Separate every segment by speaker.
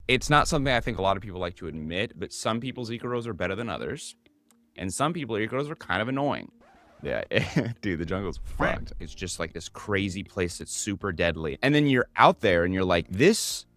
Speaker 1: It's not something I think a lot of people like to admit, but some people's Icaros are better than others. And some people Icaros are kind of annoying. Yeah, dude, the jungle's fucked. It's just like this crazy place that's super deadly. And then you're out there and you're like, this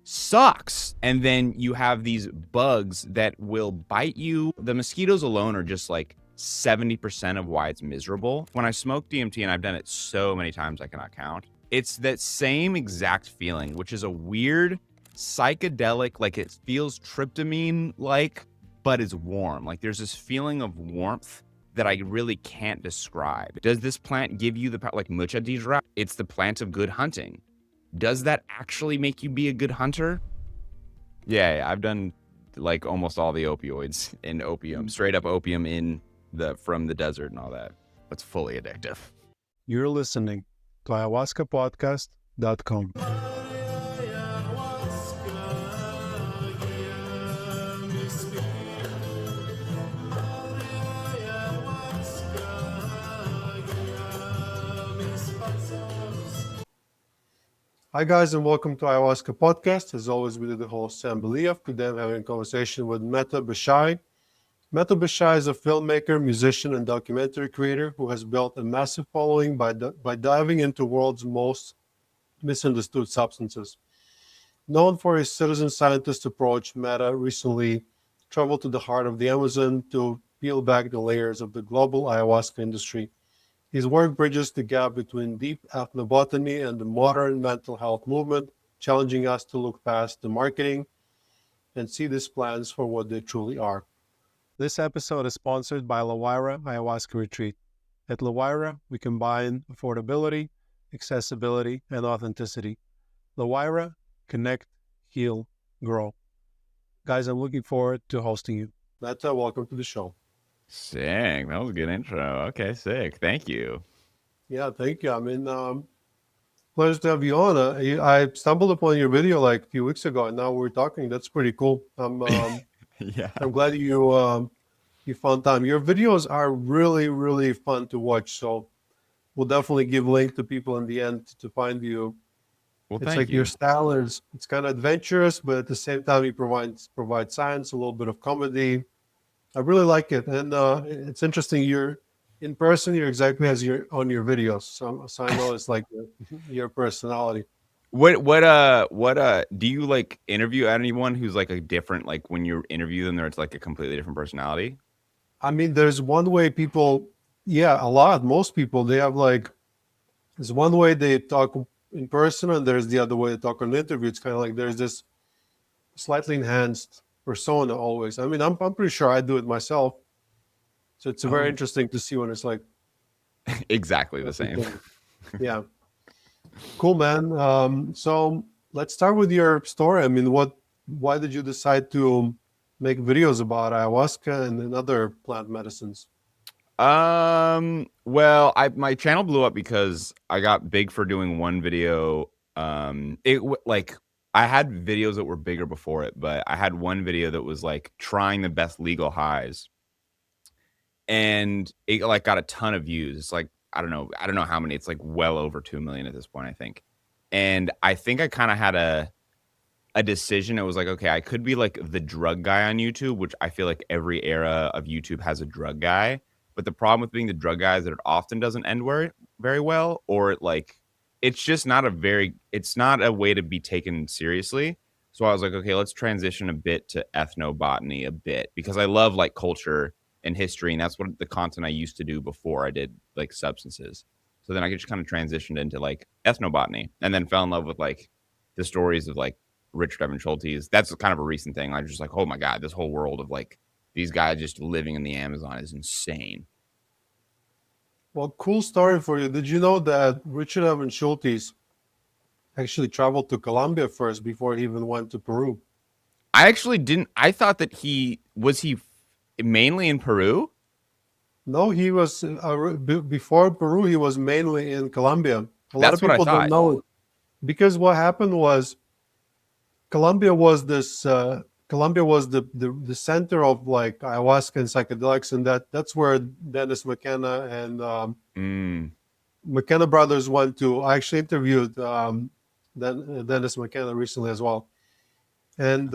Speaker 1: sucks. And then you have these bugs that will bite you. The mosquitoes alone are just like 70% of why it's miserable. When I smoke DMT, and I've done it so many times I cannot count, it's that same exact feeling, which is a weird psychedelic, like it feels tryptamine like, but it's warm. Like there's this feeling of warmth that I really can't describe. Does this plant give you the power? Like mucha dijra, it's the plant of good hunting. Does that actually make you be a good hunter? Yeah, I've done like almost all the opioids in opium, straight up opium from the desert and all that. It's fully addictive.
Speaker 2: You're listening to ayahuascapodcast.com. Hi guys, and welcome to Ayahuasca Podcast. As always, we do the host Sam Believ. Today I'm having a conversation with Metta Beshay. Metta Beshay is a filmmaker, musician, and documentary creator who has built a massive following by diving into the world's most misunderstood substances. Known for his citizen scientist approach, Metta recently traveled to the heart of the Amazon to peel back the layers of the global ayahuasca industry. His work bridges the gap between deep ethnobotany and the modern mental health movement, challenging us to look past the marketing and see these plants for what they truly are. This episode is sponsored by La Huayra Ayahuasca Retreat. At La Huayra, we combine affordability, accessibility, and authenticity. La Huayra, connect, heal, grow. Guys, I'm looking forward to hosting you. Metta, welcome to the show.
Speaker 1: Sick. That was a good intro. Okay, sick. Thank you.
Speaker 2: Yeah, thank you. I mean, pleasure to have you on. I stumbled upon your video like a few weeks ago, and now we're talking. That's pretty cool.
Speaker 1: Yeah.
Speaker 2: I'm glad you found time. Your videos are really, really fun to watch. So we'll definitely give link to people in the end to find you.
Speaker 1: Well,
Speaker 2: It's
Speaker 1: thank
Speaker 2: like
Speaker 1: you.
Speaker 2: your style is it's kind of adventurous, but at the same time you provide science, a little bit of comedy. I really like it, and it's interesting. You're in person. You're exactly as you're on your videos, so I know it's like your personality.
Speaker 1: What do you like interview anyone who's like a different, like when you interview them, there's like a completely different personality?
Speaker 2: I mean, there's one way people, yeah, most people, they have like, there's one way they talk in person, and there's the other way they talk on the interview. It's kind of like there's this slightly enhanced persona always. I mean, I'm pretty sure I do it myself. So it's very interesting to see when it's like
Speaker 1: Exactly the same.
Speaker 2: Yeah. Cool, man. So let's start with your story. I mean, why did you decide to make videos about ayahuasca and other plant medicines?
Speaker 1: Well, my channel blew up because I got big for doing one video. Like I had videos that were bigger before it, but I had one video that was like trying the best legal highs, and it like got a ton of views. It's like I don't know how many. It's like well over 2 million at this point, I think. And I think I kind of had a decision. It was like, okay, I could be like the drug guy on YouTube, which I feel like every era of YouTube has a drug guy. But the problem with being the drug guy is that it often doesn't end very well, or it's just not it's not a way to be taken seriously. So I was like, okay, let's transition a bit to ethnobotany a bit, because I love like culture and history, and that's what the content I used to do before I did like substances. So then I just kind of transitioned into like ethnobotany, and then fell in love with like the stories of like Richard Evan Schultes. That's kind of a recent thing. I was just like, oh my God, this whole world of like these guys just living in the Amazon is insane.
Speaker 2: Well, cool story for you. Did you know that Richard Evan Schultes actually traveled to Colombia first before he even went to Peru?
Speaker 1: I actually didn't. I thought that he mainly in Peru.
Speaker 2: No, he was before Peru. He was mainly in Colombia. A lot of
Speaker 1: That's what I
Speaker 2: people don't
Speaker 1: thought.
Speaker 2: know it because what happened was Colombia was the center of like ayahuasca and psychedelics, and that's where Dennis McKenna and McKenna brothers went to. I actually interviewed Dennis McKenna recently as well, and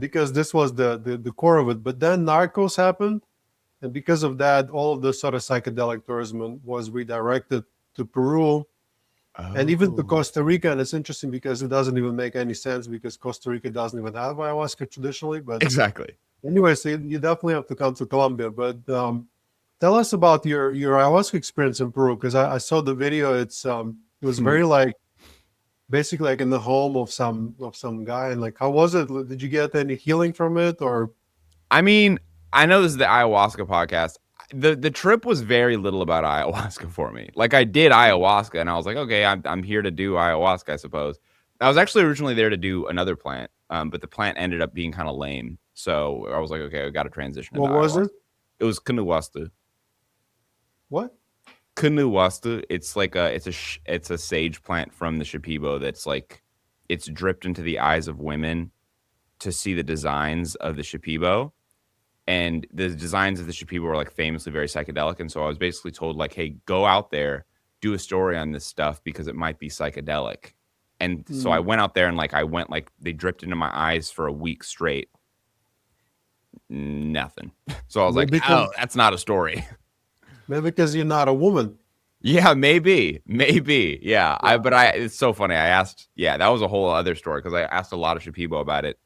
Speaker 2: because this was the core of it. But then Narcos happened, and because of that, all of the sort of psychedelic tourism was redirected to Peru and even to
Speaker 1: Oh,
Speaker 2: Costa Rica. And it's interesting because it doesn't even make any sense because Costa Rica doesn't even have ayahuasca traditionally. But
Speaker 1: exactly.
Speaker 2: anyway, so you definitely have to come to Colombia. But tell us about your ayahuasca experience in Peru because I saw the video. It was very like basically like in the home of some guy. And like, how was it? Did you get any healing from it or?
Speaker 1: I mean, I know this is the ayahuasca podcast. The trip was very little about ayahuasca for me. Like I did ayahuasca and I was like, okay, I'm here to do ayahuasca, I suppose. I was actually originally there to do another plant, but the plant ended up being kind of lame. So I was like, okay, I got to transition into
Speaker 2: What was it?
Speaker 1: ayahuasca. It was Canuwasta.
Speaker 2: What?
Speaker 1: Canuwasta. It's like it's a sage plant from the Shipibo that's like it's dripped into the eyes of women to see the designs of the Shipibo, and the designs of the Shipibo were like famously very psychedelic. And so I was basically told like, hey, go out there, do a story on this stuff because it might be psychedelic. And so I
Speaker 2: Hmm.
Speaker 1: went out there and like I went like they dripped into my eyes for a week straight. Nothing. So I was like,
Speaker 2: Maybe because
Speaker 1: oh, that's not a story.
Speaker 2: maybe because you're not a woman.
Speaker 1: Yeah, maybe. Yeah, I
Speaker 2: Yeah.
Speaker 1: but I it's so funny. I asked, yeah, that was a whole other story because I asked a lot of Shipibo about it,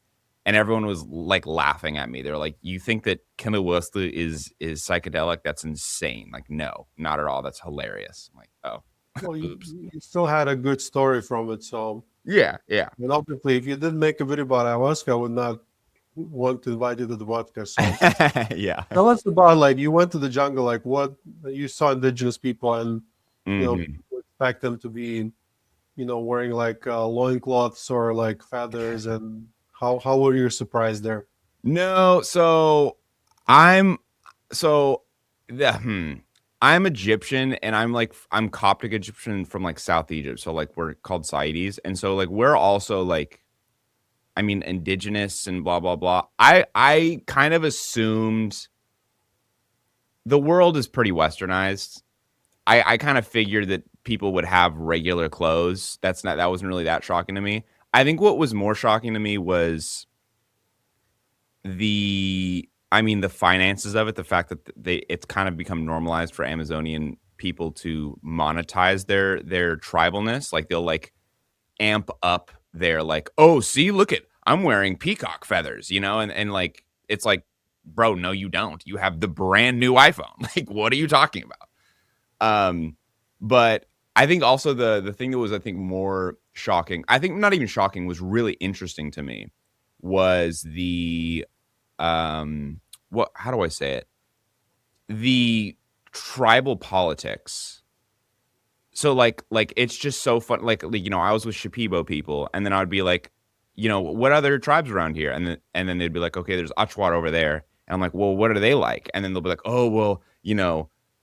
Speaker 1: and everyone was like laughing at me. They're like, "You think that Kinawusta is psychedelic? That's insane!" Like, no, not at all. That's hilarious. I'm like, oh,
Speaker 2: Well,
Speaker 1: oops.
Speaker 2: you still had a good story from it. So,
Speaker 1: Yeah.
Speaker 2: and obviously, if you didn't make a video about ayahuasca, I would not want to invite you to the podcast. So,
Speaker 1: Yeah.
Speaker 2: tell us about like you went to the jungle, like what you saw indigenous people, and
Speaker 1: hmm
Speaker 2: people expect them to be, wearing like loincloths or like feathers, and how were you surprised there?
Speaker 1: No, so I'm so the I'm Egyptian and I'm like I'm Coptic Egyptian from like South Egypt. So like we're called Saites. And so like we're also like I mean indigenous and blah blah blah. I kind of assumed the world is pretty westernized. I kind of figured that people would have regular clothes. That wasn't really that shocking to me. I think what was more shocking to me was the finances of it, the fact that it's kind of become normalized for Amazonian people to monetize their tribalness. Like they'll like amp up their like, oh, see, look at I'm wearing peacock feathers, and like it's like, bro, no, you don't. You have the brand new iPhone. Like, what are you talking about? But I think also the thing that was I think more shocking, I think not even shocking, was really interesting to me was the what how do I say it? The tribal politics. So like it's just so fun. Like I was with Shipibo people, and then I'd be like, what other tribes around here? And then they'd be like, okay, there's Achwat over there, and I'm like, well, what are they like? And then they'll be like, oh, well,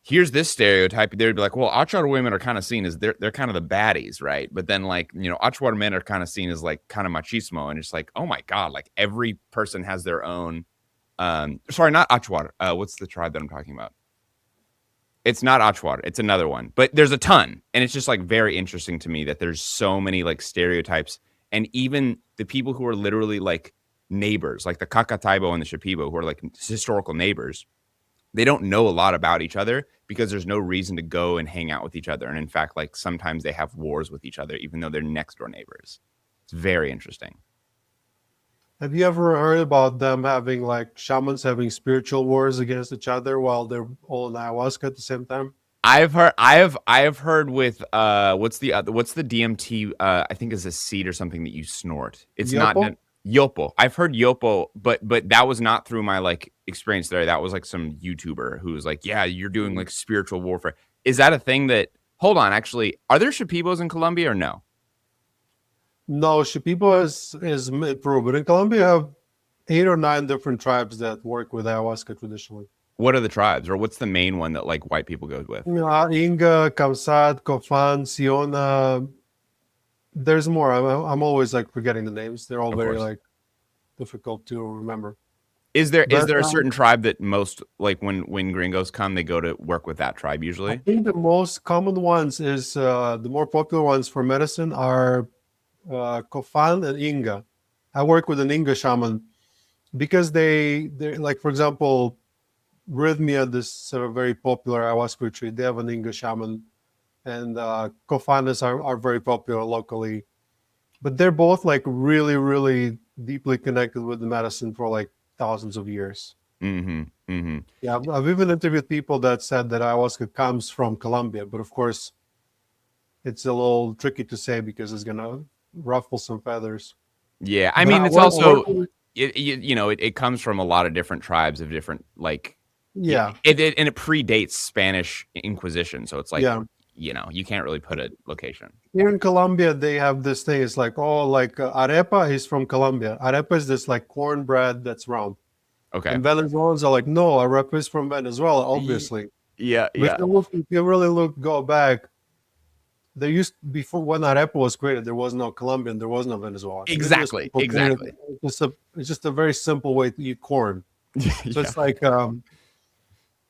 Speaker 1: here's this stereotype. They'd be like, well, Achwat women are kind of seen as they're kind of the baddies, right? But then like Achwat men are kind of seen as like kind of machismo, and it's like, oh my god, like every person has their own. Sorry, not Achwat. What's the tribe that I'm talking about? It's not Achwat. It's another one. But there's a ton. And it's just like very interesting to me that there's so many like stereotypes. And even the people who are literally like neighbors, like the Kakataibo and the Shipibo, who are like historical neighbors, they don't know a lot about each other because there's no reason to go and hang out with each other. And in fact, like sometimes they have wars with each other, even though they're next door neighbors. It's very interesting.
Speaker 2: Have you ever heard about them having like shamans having spiritual wars against each other while they're all in ayahuasca at the same time?
Speaker 1: I have heard with what's the DMT I think is a seed or something that you snort. It's not
Speaker 2: Yopo?
Speaker 1: Yopo. I've heard Yopo, but that was not through my like experience there. That was like some YouTuber who was like, "Yeah, you're doing like spiritual warfare." Is that a thing that Hold on, actually, are there Shipibos in Colombia or no?
Speaker 2: No, Shipibo is Peru, but in Colombia, you have 8 or 9 different tribes that work with ayahuasca traditionally.
Speaker 1: What are the tribes or what's the main one that like white people go with?
Speaker 2: Inga, Kamsat, Kofan, Siona. There's more. I'm always like forgetting the names. They're all
Speaker 1: Of
Speaker 2: very
Speaker 1: course.
Speaker 2: like difficult to remember.
Speaker 1: Is
Speaker 2: But
Speaker 1: there a certain tribe that most like when gringos come, they go to work with that tribe
Speaker 2: I
Speaker 1: usually?
Speaker 2: think the most common ones the more popular ones for medicine are Kofan and Inga. I work with an Inga shaman because they like, for example, Rhythmia, this very popular ayahuasca retreat, they have an Inga shaman, and Kofanas are very popular locally. But they're both like really, really deeply connected with the medicine for like thousands of years.
Speaker 1: Mm-hmm. Mm-hmm.
Speaker 2: Yeah, I've even interviewed people that said that ayahuasca comes from Colombia, but of course, it's a little tricky to say because it's gonna ruffle some feathers.
Speaker 1: Yeah, I
Speaker 2: But
Speaker 1: mean,
Speaker 2: I
Speaker 1: it's
Speaker 2: work
Speaker 1: also
Speaker 2: with,
Speaker 1: it comes from a lot of different tribes of different like
Speaker 2: yeah,
Speaker 1: and it predates Spanish Inquisition, so it's like
Speaker 2: yeah.
Speaker 1: you can't really put a location.
Speaker 2: Here in Colombia, they have this thing. It's like, oh, like arepa is from Colombia. Arepa is this like cornbread that's round.
Speaker 1: Okay.
Speaker 2: And Venezuelans are like, no, arepa is from Venezuela,
Speaker 1: Ye-
Speaker 2: obviously.
Speaker 1: Yeah,
Speaker 2: But
Speaker 1: yeah,
Speaker 2: if you really go back, there used before when arepa was created, there was no Colombian, there was no Venezuelan. Indigenous
Speaker 1: exactly,
Speaker 2: people created
Speaker 1: exactly.
Speaker 2: it's just a very simple way to eat corn. So
Speaker 1: Yeah.
Speaker 2: it's like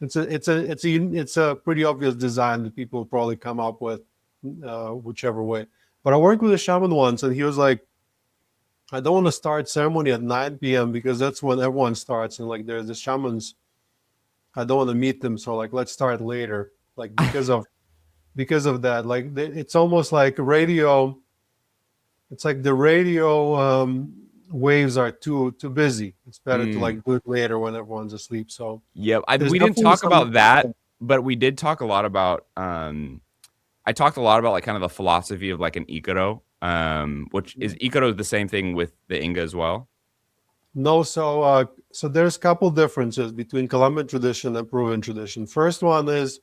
Speaker 2: it's a pretty obvious design that people probably come up with whichever way. But I worked with a shaman once, and he was like, "I don't want to start ceremony at 9 p.m. because that's when everyone starts, and like there's the shamans. I don't want to meet them, so like let's start later, like because of that. Like it's almost like radio. It's like the radio waves are too busy. It's better to
Speaker 1: Mm,
Speaker 2: like do it later when everyone's asleep. So
Speaker 1: yep.
Speaker 2: there's
Speaker 1: We didn't
Speaker 2: definitely
Speaker 1: talk
Speaker 2: some.
Speaker 1: about that, but we did talk a lot about. I talked a lot about like kind of the philosophy of like an Icaro, which is Icaro the same thing with the Inga as well.
Speaker 2: No, so there's a couple differences between Colombian tradition and Peruvian tradition. First one is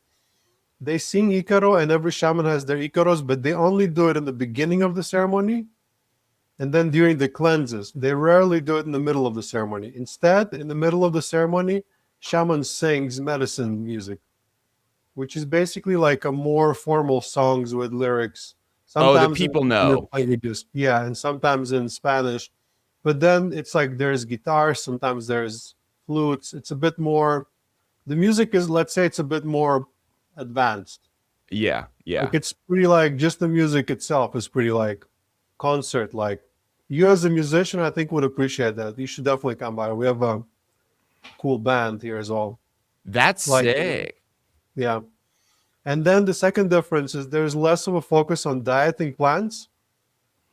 Speaker 2: they sing Icaro, and every shaman has their Icaros, but they only do it in the beginning of the ceremony and then during the cleanses. They rarely do it in the middle of the ceremony. Instead, in the middle of the ceremony, shaman sings medicine music, which is basically like a more formal songs with lyrics.
Speaker 1: Oh, the
Speaker 2: Sometimes in
Speaker 1: people know.
Speaker 2: languages, yeah, and sometimes in Spanish. But then it's like there's guitars, sometimes there's flutes. It's a bit more. The music is, let's say, it's a bit more advanced.
Speaker 1: Yeah,
Speaker 2: Like
Speaker 1: yeah.
Speaker 2: it's pretty like just the music itself is pretty like concert like. You as a musician, I think would appreciate that. You should definitely come by. We have a cool band here as well.
Speaker 1: That's
Speaker 2: Like,
Speaker 1: sick.
Speaker 2: yeah. And then the second difference is there's less of a focus on dieting plans,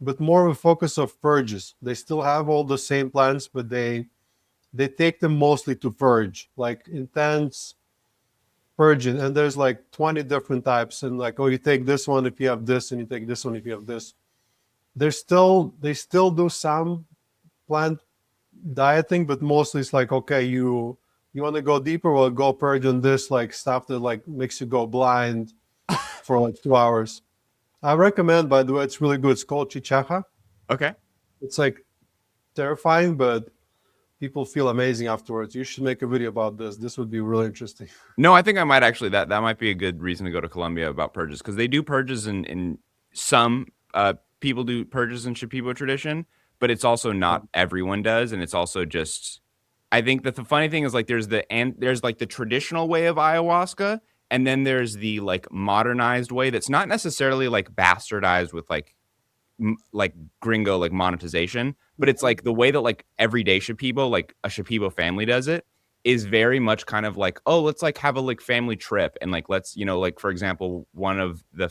Speaker 2: but more of a focus of purges. They still have all the same plans, but they take them mostly to purge, like intense purging. And there's like 20 different types. And like, oh, you take this one if you have this, and you take this one if you have this. They still do some plant dieting, but mostly it's like, okay, you want to go deeper, well, go purge on this like stuff that like makes you go blind for like 2 hours. I recommend, by the way, it's really good. It's called chichaja.
Speaker 1: Okay.
Speaker 2: It's like terrifying, but people feel amazing afterwards. You should make a video about this. This would be really interesting.
Speaker 1: No, I think I might actually that might be a good reason to go to Colombia about purges because they do purges in some people do purges in Shipibo tradition, but it's also not everyone does, and it's also just I think that the funny thing is like there's like the traditional way of ayahuasca, and then there's the like modernized way that's not necessarily like bastardized with like Gringo like monetization, but it's like the way that like everyday Shipibo, like a Shipibo family does it, is very much kind of like, oh, let's like have a like family trip and like let's like for example, one of the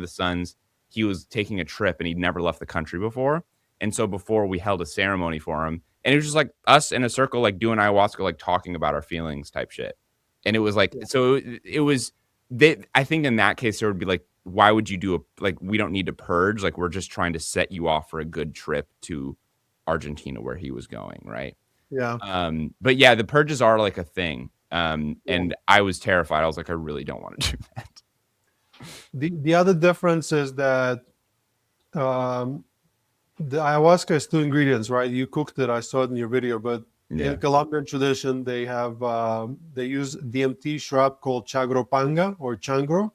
Speaker 1: sons, he was taking a trip and he'd never left the country before, and so before we held a ceremony for him, and it was just like us in a circle like doing ayahuasca, like talking about our feelings type shit, and it was like
Speaker 2: Yeah,
Speaker 1: so it was I think in that case there would be like why would you do a like we don't need to purge like we're just trying to set you off for a good trip to Argentina where he was going, right?
Speaker 2: yeah,
Speaker 1: But yeah, the purges are like a thing,
Speaker 2: yeah.
Speaker 1: and I was terrified. I was like, I really don't want to do that.
Speaker 2: The other difference is that um, the ayahuasca is two ingredients, right? You cooked it. I saw it in your video, but in
Speaker 1: Yeah,
Speaker 2: Colombian tradition, they use DMT shrub called chagropanga or changro,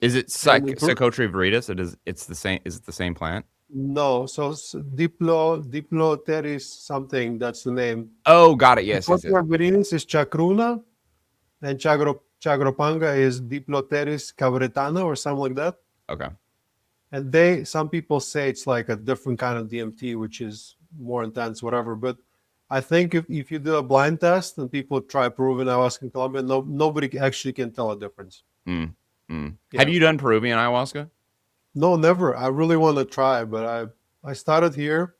Speaker 1: is it
Speaker 2: and
Speaker 1: Psychotria viridis? It's the same. Is it the same plant?
Speaker 2: no, so diploteris something. That's the name.
Speaker 1: Oh, got it. Yes, yes, yes.
Speaker 2: Psychotria viridis is chacruna, and chagropanga is diploteris cabretana or something like that.
Speaker 1: Okay.
Speaker 2: And some people say it's like a different kind of DMT, which is more intense, whatever. But I think if you do a blind test and people try Peruvian ayahuasca in Colombia, nobody actually can tell a difference.
Speaker 1: Mm, mm. Have
Speaker 2: Yeah.
Speaker 1: you done Peruvian ayahuasca?
Speaker 2: No, never. I really want to try, but I started here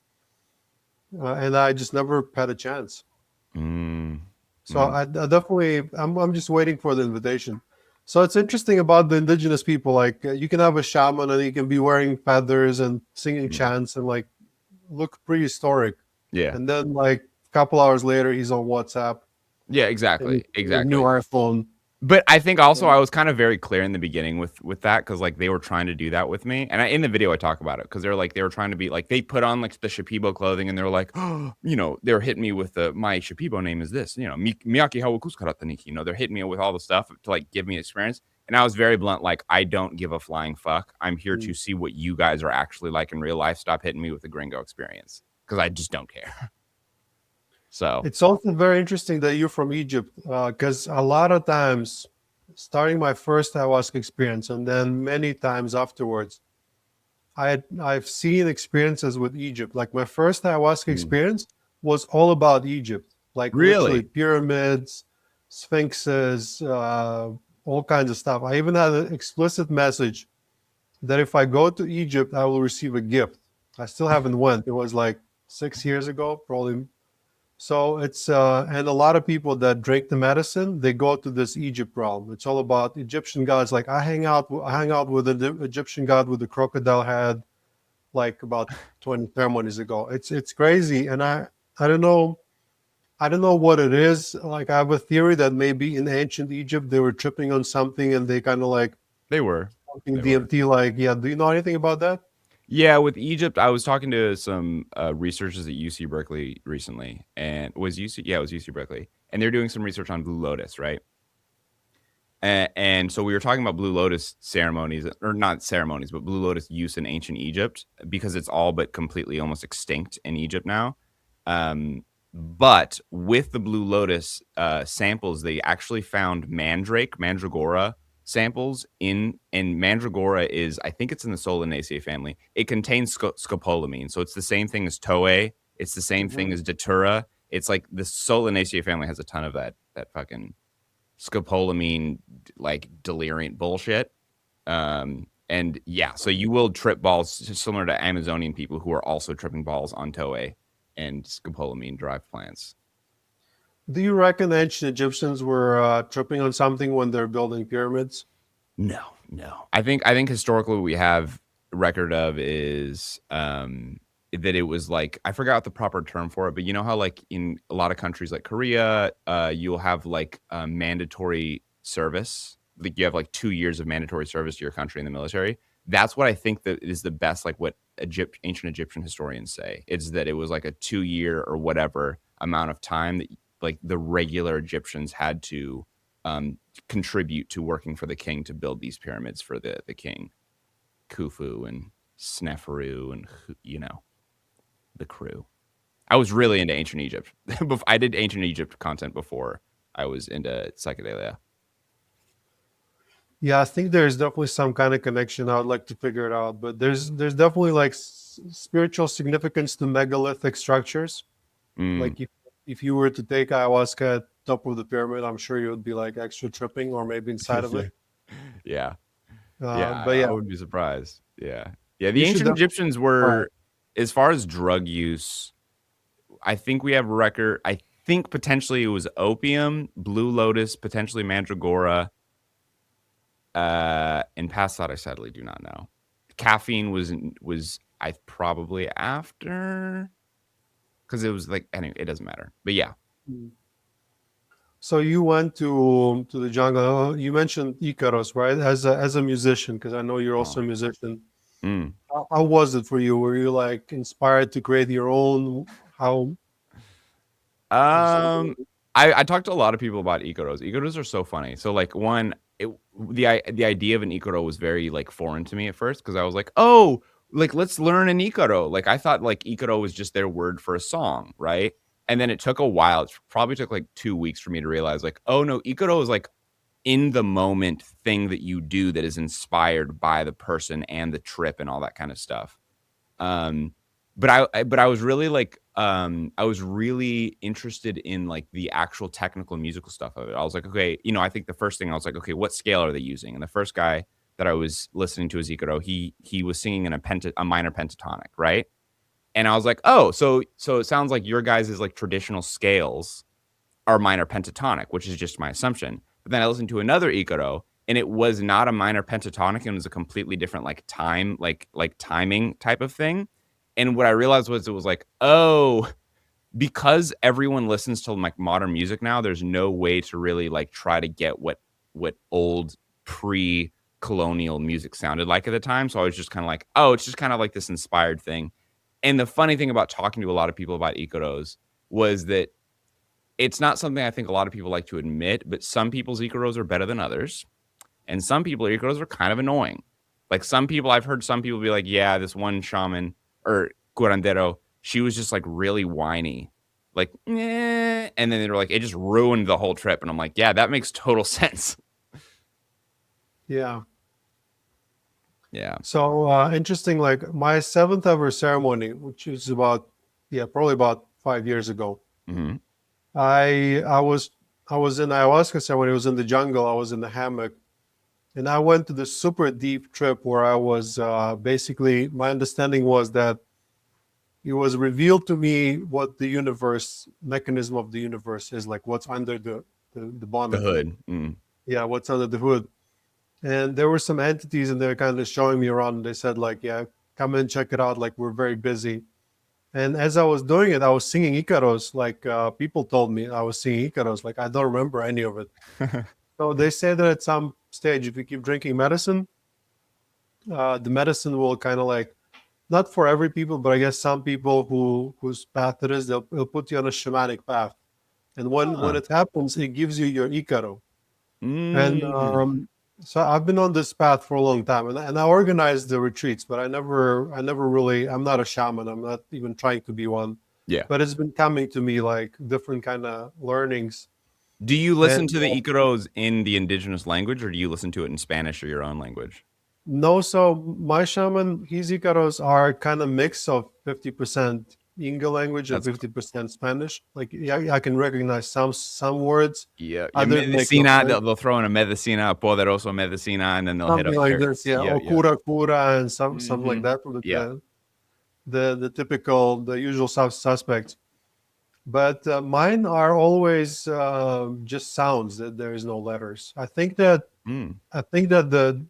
Speaker 2: and I just never had a chance.
Speaker 1: Mm,
Speaker 2: So
Speaker 1: mm.
Speaker 2: I definitely I'm just waiting for the invitation. So it's interesting about the indigenous people. Like you can have a shaman and he can be wearing feathers and singing
Speaker 1: Yeah.
Speaker 2: chants and like look prehistoric.
Speaker 1: Yeah.
Speaker 2: And then like a couple hours later, he's on WhatsApp
Speaker 1: Yeah,
Speaker 2: and
Speaker 1: exactly.
Speaker 2: a new
Speaker 1: Exactly.
Speaker 2: iPhone.
Speaker 1: But I think also I was kind of very clear in the beginning with that because like they were trying to do that with me, and in the video I talk about it because they were trying to be like they put on like the Shipibo clothing and they're like, oh, they were hitting me with the my Shipibo name is this, Miyaki Hawakuskarata, they're hitting me with all the stuff to like give me experience, and I was very blunt, like I don't give a flying fuck. I'm here to see what you guys are actually like in real life. Stop hitting me with the Gringo experience because I just don't care. So
Speaker 2: It's also very interesting that you're from Egypt because a lot of times, starting my first ayahuasca experience and then many times afterwards, I've seen experiences with Egypt. Like my first ayahuasca
Speaker 1: mm,
Speaker 2: experience was all about Egypt, like literally
Speaker 1: really,
Speaker 2: pyramids, sphinxes, all kinds of stuff. I even had an explicit message that if I go to Egypt, I will receive a gift. I still haven't went. It was like 6 years ago, probably. So it's and a lot of people that drink the medicine, they go to this Egypt realm. It's all about Egyptian gods. Like I hang out with the Egyptian god with the crocodile head like about 20 ceremonies ago. It's crazy, and I don't know what it is. Like I have a theory that maybe in ancient Egypt they were tripping on something and they kind of like
Speaker 1: they were,
Speaker 2: something
Speaker 1: they were.
Speaker 2: DMT. Like, yeah, do you know anything about that?
Speaker 1: Yeah, with Egypt, I was talking to some researchers at UC Berkeley recently, and was UC? Yeah, it was UC Berkeley, and they're doing some research on Blue Lotus, right? And so we were talking about Blue Lotus ceremonies, or not ceremonies, but Blue Lotus use in ancient Egypt because it's all but completely almost extinct in Egypt now. But with the Blue Lotus samples, they actually found mandragora samples and mandragora is, I think it's in the Solanaceae family. It contains scopolamine, so it's the same thing as Toei. It's the same thing
Speaker 2: Hmm.
Speaker 1: as Datura. It's like the Solanaceae family has a ton of that fucking scopolamine like deliriant bullshit. And yeah, so you will trip balls similar to Amazonian people who are also tripping balls on Toei and scopolamine derived plants.
Speaker 2: Do you reckon ancient Egyptians were tripping on something when they're building pyramids?
Speaker 1: No, no. I think historically what we have record of is that it was like I forgot the proper term for it, but you know how like in a lot of countries like Korea, you'll have like mandatory service. Like you have like 2 years of mandatory service to your country in the military. That's what I think that is the best, like what ancient Egyptian historians say. It's that it was like a 2 year or whatever amount of time that like the regular Egyptians had to contribute to working for the king to build these pyramids for the king, Khufu and Sneferu and the crew. I was really into ancient Egypt. I did ancient Egypt content before I was into psychedelia.
Speaker 2: Yeah, I think there's definitely some kind of connection. I would like to figure it out, but there's definitely like spiritual significance to megalithic structures.
Speaker 1: Mm.
Speaker 2: Like if you were to take ayahuasca at top of the pyramid, I'm sure you would be like extra tripping or maybe inside of
Speaker 1: Yeah,
Speaker 2: it.
Speaker 1: yeah, yeah.
Speaker 2: But
Speaker 1: I
Speaker 2: yeah,
Speaker 1: wouldn't be surprised. Yeah, yeah. The
Speaker 2: you should
Speaker 1: ancient
Speaker 2: definitely
Speaker 1: Egyptians
Speaker 2: try it.
Speaker 1: were, as far as drug use, I think we have a record. I think potentially it was opium, blue lotus, potentially mandragora. And past that, I sadly do not know. Caffeine was I probably after because it was like anyway, it doesn't matter. But yeah,
Speaker 2: Mm. So you went to the jungle. You mentioned Icaros, right? As a musician, because I know you're
Speaker 1: oh,
Speaker 2: also a musician.
Speaker 1: mm.
Speaker 2: How was it for you? Were you like inspired to create your own? How was it?
Speaker 1: Um, I talked to a lot of people about Icaros. Icaros are so funny. So like one, the idea of an Icaro was very like foreign to me at first because I was like, oh, like let's learn an Icaro. Like I thought like Icaro was just their word for a song, right? And then it took a while. It probably took like 2 weeks for me to realize like, oh no, Icaro is like in the moment thing that you do that is inspired by the person and the trip and all that kind of stuff. Um, but I was really like I was really interested in like the actual technical musical stuff of it. I was like, okay, I think the first thing I was like, okay, what scale are they using? And the first guy that I was listening to, Icaro, he was singing in a minor pentatonic, right? And I was like, oh, so it sounds like your guys' is like traditional scales are minor pentatonic, which is just my assumption. But then I listened to another Icaro, and it was not a minor pentatonic, and it was a completely different like timing type of thing. And what I realized was it was like, oh, because everyone listens to like modern music now, there's no way to really like try to get what old pre-colonial music sounded like at the time. So I was just kind of like, oh, it's just kind of like this inspired thing. And the funny thing about talking to a lot of people about Icaros was that it's not something I think a lot of people like to admit, but some people's Icaros are better than others. And some people Icaros are kind of annoying. Like some people, I've heard some people be like, yeah, this one shaman or curandero, she was just like really whiny. Like, eh. And then they were like, it just ruined the whole trip. And I'm like, yeah, that makes total sense.
Speaker 2: Yeah.
Speaker 1: Yeah.
Speaker 2: So interesting. Like my seventh ever ceremony, which is probably about 5 years ago.
Speaker 1: Mm-hmm.
Speaker 2: I was in ayahuasca ceremony. I was in the jungle. I was in the hammock, and I went to this super deep trip where I was basically, my understanding was that it was revealed to me what the universe mechanism of the universe is, like what's under the
Speaker 1: The
Speaker 2: bonnet.
Speaker 1: hood. Mm.
Speaker 2: Yeah, what's under the hood. And there were some entities, and they're kind of showing me around. And they said, like, yeah, come and check it out. Like, we're very busy. And as I was doing it, I was singing Icaros. Like, people told me I was singing Icaros. Like, I don't remember any of it. So they say that at some stage, if you keep drinking medicine, the medicine will kind of like, not for every people, but I guess some people whose path it is, they'll put you on a shamanic path. And when
Speaker 1: Huh.
Speaker 2: it happens, it gives you your Icaro. And
Speaker 1: Mm.
Speaker 2: so I've been on this path for a long time, and I organized the retreats, but I never really. I'm not a shaman. I'm not even trying to be one.
Speaker 1: Yeah.
Speaker 2: But it's been coming to me like different kind of learnings.
Speaker 1: Do you listen
Speaker 2: And
Speaker 1: to the Icaros in the indigenous language, or do you listen to it in Spanish or your own language?
Speaker 2: no, so my shaman, his Icaros are kind of mix of 50% Inga language and
Speaker 1: That's
Speaker 2: 50% Spanish. Like, yeah, I can recognize some words,
Speaker 1: yeah, yeah.
Speaker 2: others make no
Speaker 1: Medicina,
Speaker 2: sense.
Speaker 1: they'll throw in a medicina, poderoso medicina, and then they'll hit
Speaker 2: Something
Speaker 1: up
Speaker 2: like
Speaker 1: there.
Speaker 2: this, yeah,
Speaker 1: Yeah,
Speaker 2: or
Speaker 1: yeah.
Speaker 2: kura and something like
Speaker 1: Mm-hmm.
Speaker 2: that.
Speaker 1: Yeah.
Speaker 2: The typical, the usual suspects. But mine are always just sounds. That there is no letters.
Speaker 1: Mm.
Speaker 2: I think that the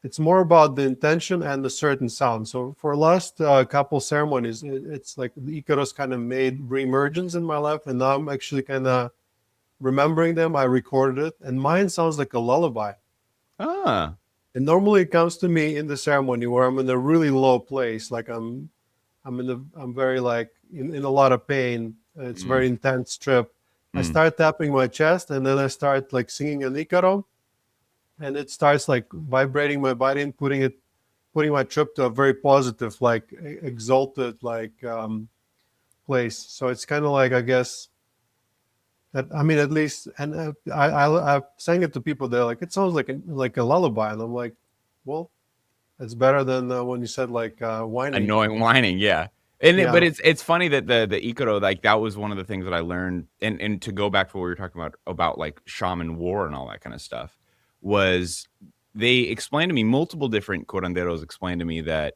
Speaker 2: it's more about the intention and the certain sound. So for last couple ceremonies, it's like the Icarus kind of made reemergence in my life, and now I'm actually kind of remembering them. I recorded it, and mine sounds like a lullaby.
Speaker 1: Ah.
Speaker 2: And normally it comes to me in the ceremony where I'm in a really low place, like I'm very like in a lot of pain. It's
Speaker 1: Mm.
Speaker 2: very intense trip. I
Speaker 1: Mm.
Speaker 2: start tapping my chest, and then I start like singing an Icaro, and it starts like vibrating my body and putting my trip to a very positive, like exalted, like place. So it's kind of like, I guess that, I mean, at least, and I sang it to people. They're like, it sounds like a lullaby, and I'm like, well, it's better than when you said like whining.
Speaker 1: Annoying whining, yeah. But
Speaker 2: Yeah.
Speaker 1: it's funny that the Icaro, like that was one of the things that I learned, and to go back to what we were talking about like shaman war and all that kind of stuff, was they explained to me multiple different curanderos explained to me that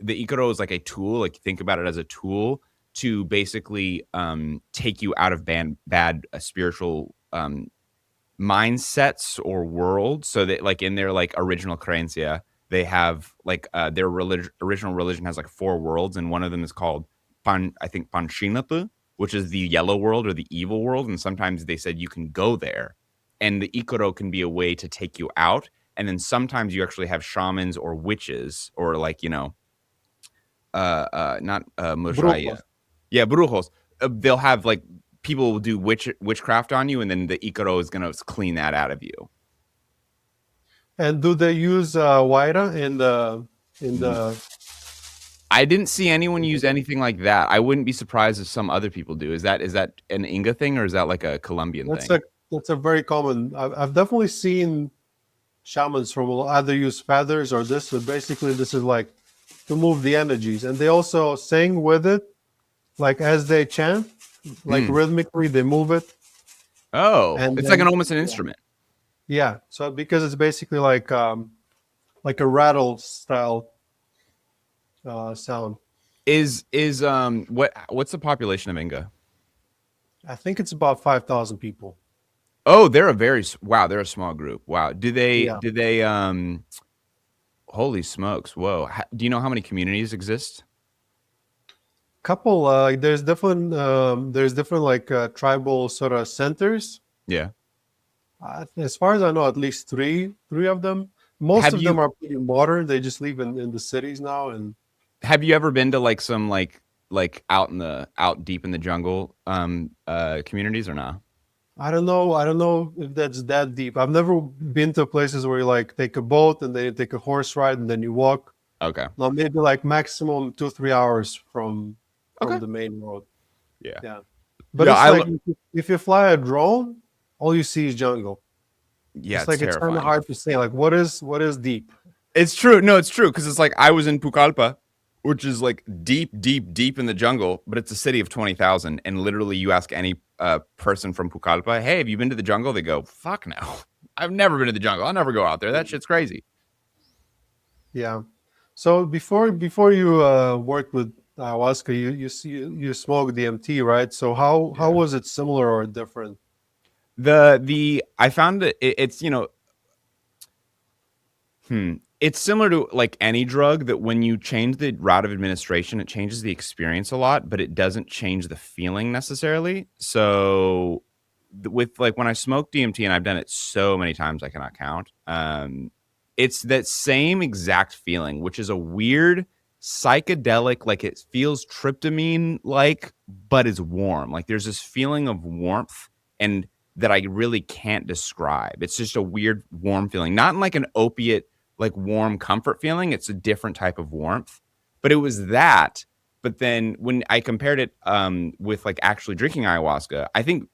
Speaker 1: the Icaro is like a tool, like think about it as a tool to basically take you out of bad spiritual mindsets or worlds, so that like in their like original creencia they have like their original religion has like four worlds, and one of them is called I think Panchinatu, which is the yellow world or the evil world, and sometimes they said you can go there, and the Ikoro can be a way to take you out, and then sometimes you actually have shamans or witches or like not Mojaya.
Speaker 2: Brujos.
Speaker 1: Yeah, brujos. They'll have like people will do witchcraft on you, and then the Icaro is gonna clean that out of you.
Speaker 2: And do they use Waira in the?
Speaker 1: I didn't see anyone use anything like that. I wouldn't be surprised if some other people do. Is that an Inga thing or is that like a Colombian
Speaker 2: That's
Speaker 1: thing?
Speaker 2: a that's a very common. I've definitely seen shamans from will either use feathers or this, but basically this is like to move the energies, and they also sing with it. like as they chant, like
Speaker 1: Mm.
Speaker 2: rhythmically they move it,
Speaker 1: Oh,
Speaker 2: and
Speaker 1: it's like
Speaker 2: then
Speaker 1: almost an
Speaker 2: yeah,
Speaker 1: instrument.
Speaker 2: yeah. So because it's basically like a rattle style sound.
Speaker 1: What's the population of Inga?
Speaker 2: I think it's about 5,000 people.
Speaker 1: Oh, they're a wow, they're a small group. Wow.
Speaker 2: Yeah,
Speaker 1: Do they holy smokes. Whoa. Do you know how many communities exist?
Speaker 2: couple. There's different like tribal sort of centers.
Speaker 1: Yeah.
Speaker 2: As far as I know, at least three of them. Most
Speaker 1: Have
Speaker 2: of them
Speaker 1: you
Speaker 2: are pretty modern. They just live in the cities now, and
Speaker 1: have you ever been to like some out deep in the jungle communities or not?
Speaker 2: I don't know. I don't know if that's that deep. I've never been to places where you like take a boat and then you take a horse ride and then you walk.
Speaker 1: Okay.
Speaker 2: No, maybe like maximum 2 3 hours from
Speaker 1: Okay.
Speaker 2: the main road.
Speaker 1: Yeah.
Speaker 2: Yeah, but
Speaker 1: Yeah,
Speaker 2: it's like if you fly a drone, all you see is jungle.
Speaker 1: yeah,
Speaker 2: It's
Speaker 1: it's
Speaker 2: like it's kind of
Speaker 1: terrifying.
Speaker 2: hard to say like what is deep.
Speaker 1: It's true. No, it's true because it's like I was in Pucallpa, which is like deep, deep, deep in the jungle, but it's a city of 20,000. And literally, you ask any person from Pucallpa, hey, have you been to the jungle? They go, fuck no. I've never been to the jungle. I'll never go out there. That shit's crazy.
Speaker 2: Yeah. So before you worked with ayahuasca, you smoked DMT, right? So how
Speaker 1: Yeah.
Speaker 2: was it similar or different?
Speaker 1: I found it's it's similar to like any drug that when you change the route of administration, it changes the experience a lot, but it doesn't change the feeling necessarily. So with like when I smoke DMT, and I've done it so many times I cannot count, it's that same exact feeling, which is a weird psychedelic, like it feels tryptamine like, but it's warm. Like there's this feeling of warmth and that I really can't describe. It's just a weird warm feeling, not in like an opiate like warm comfort feeling. It's a different type of warmth. But it was that. But then when I compared it with like actually drinking ayahuasca, I think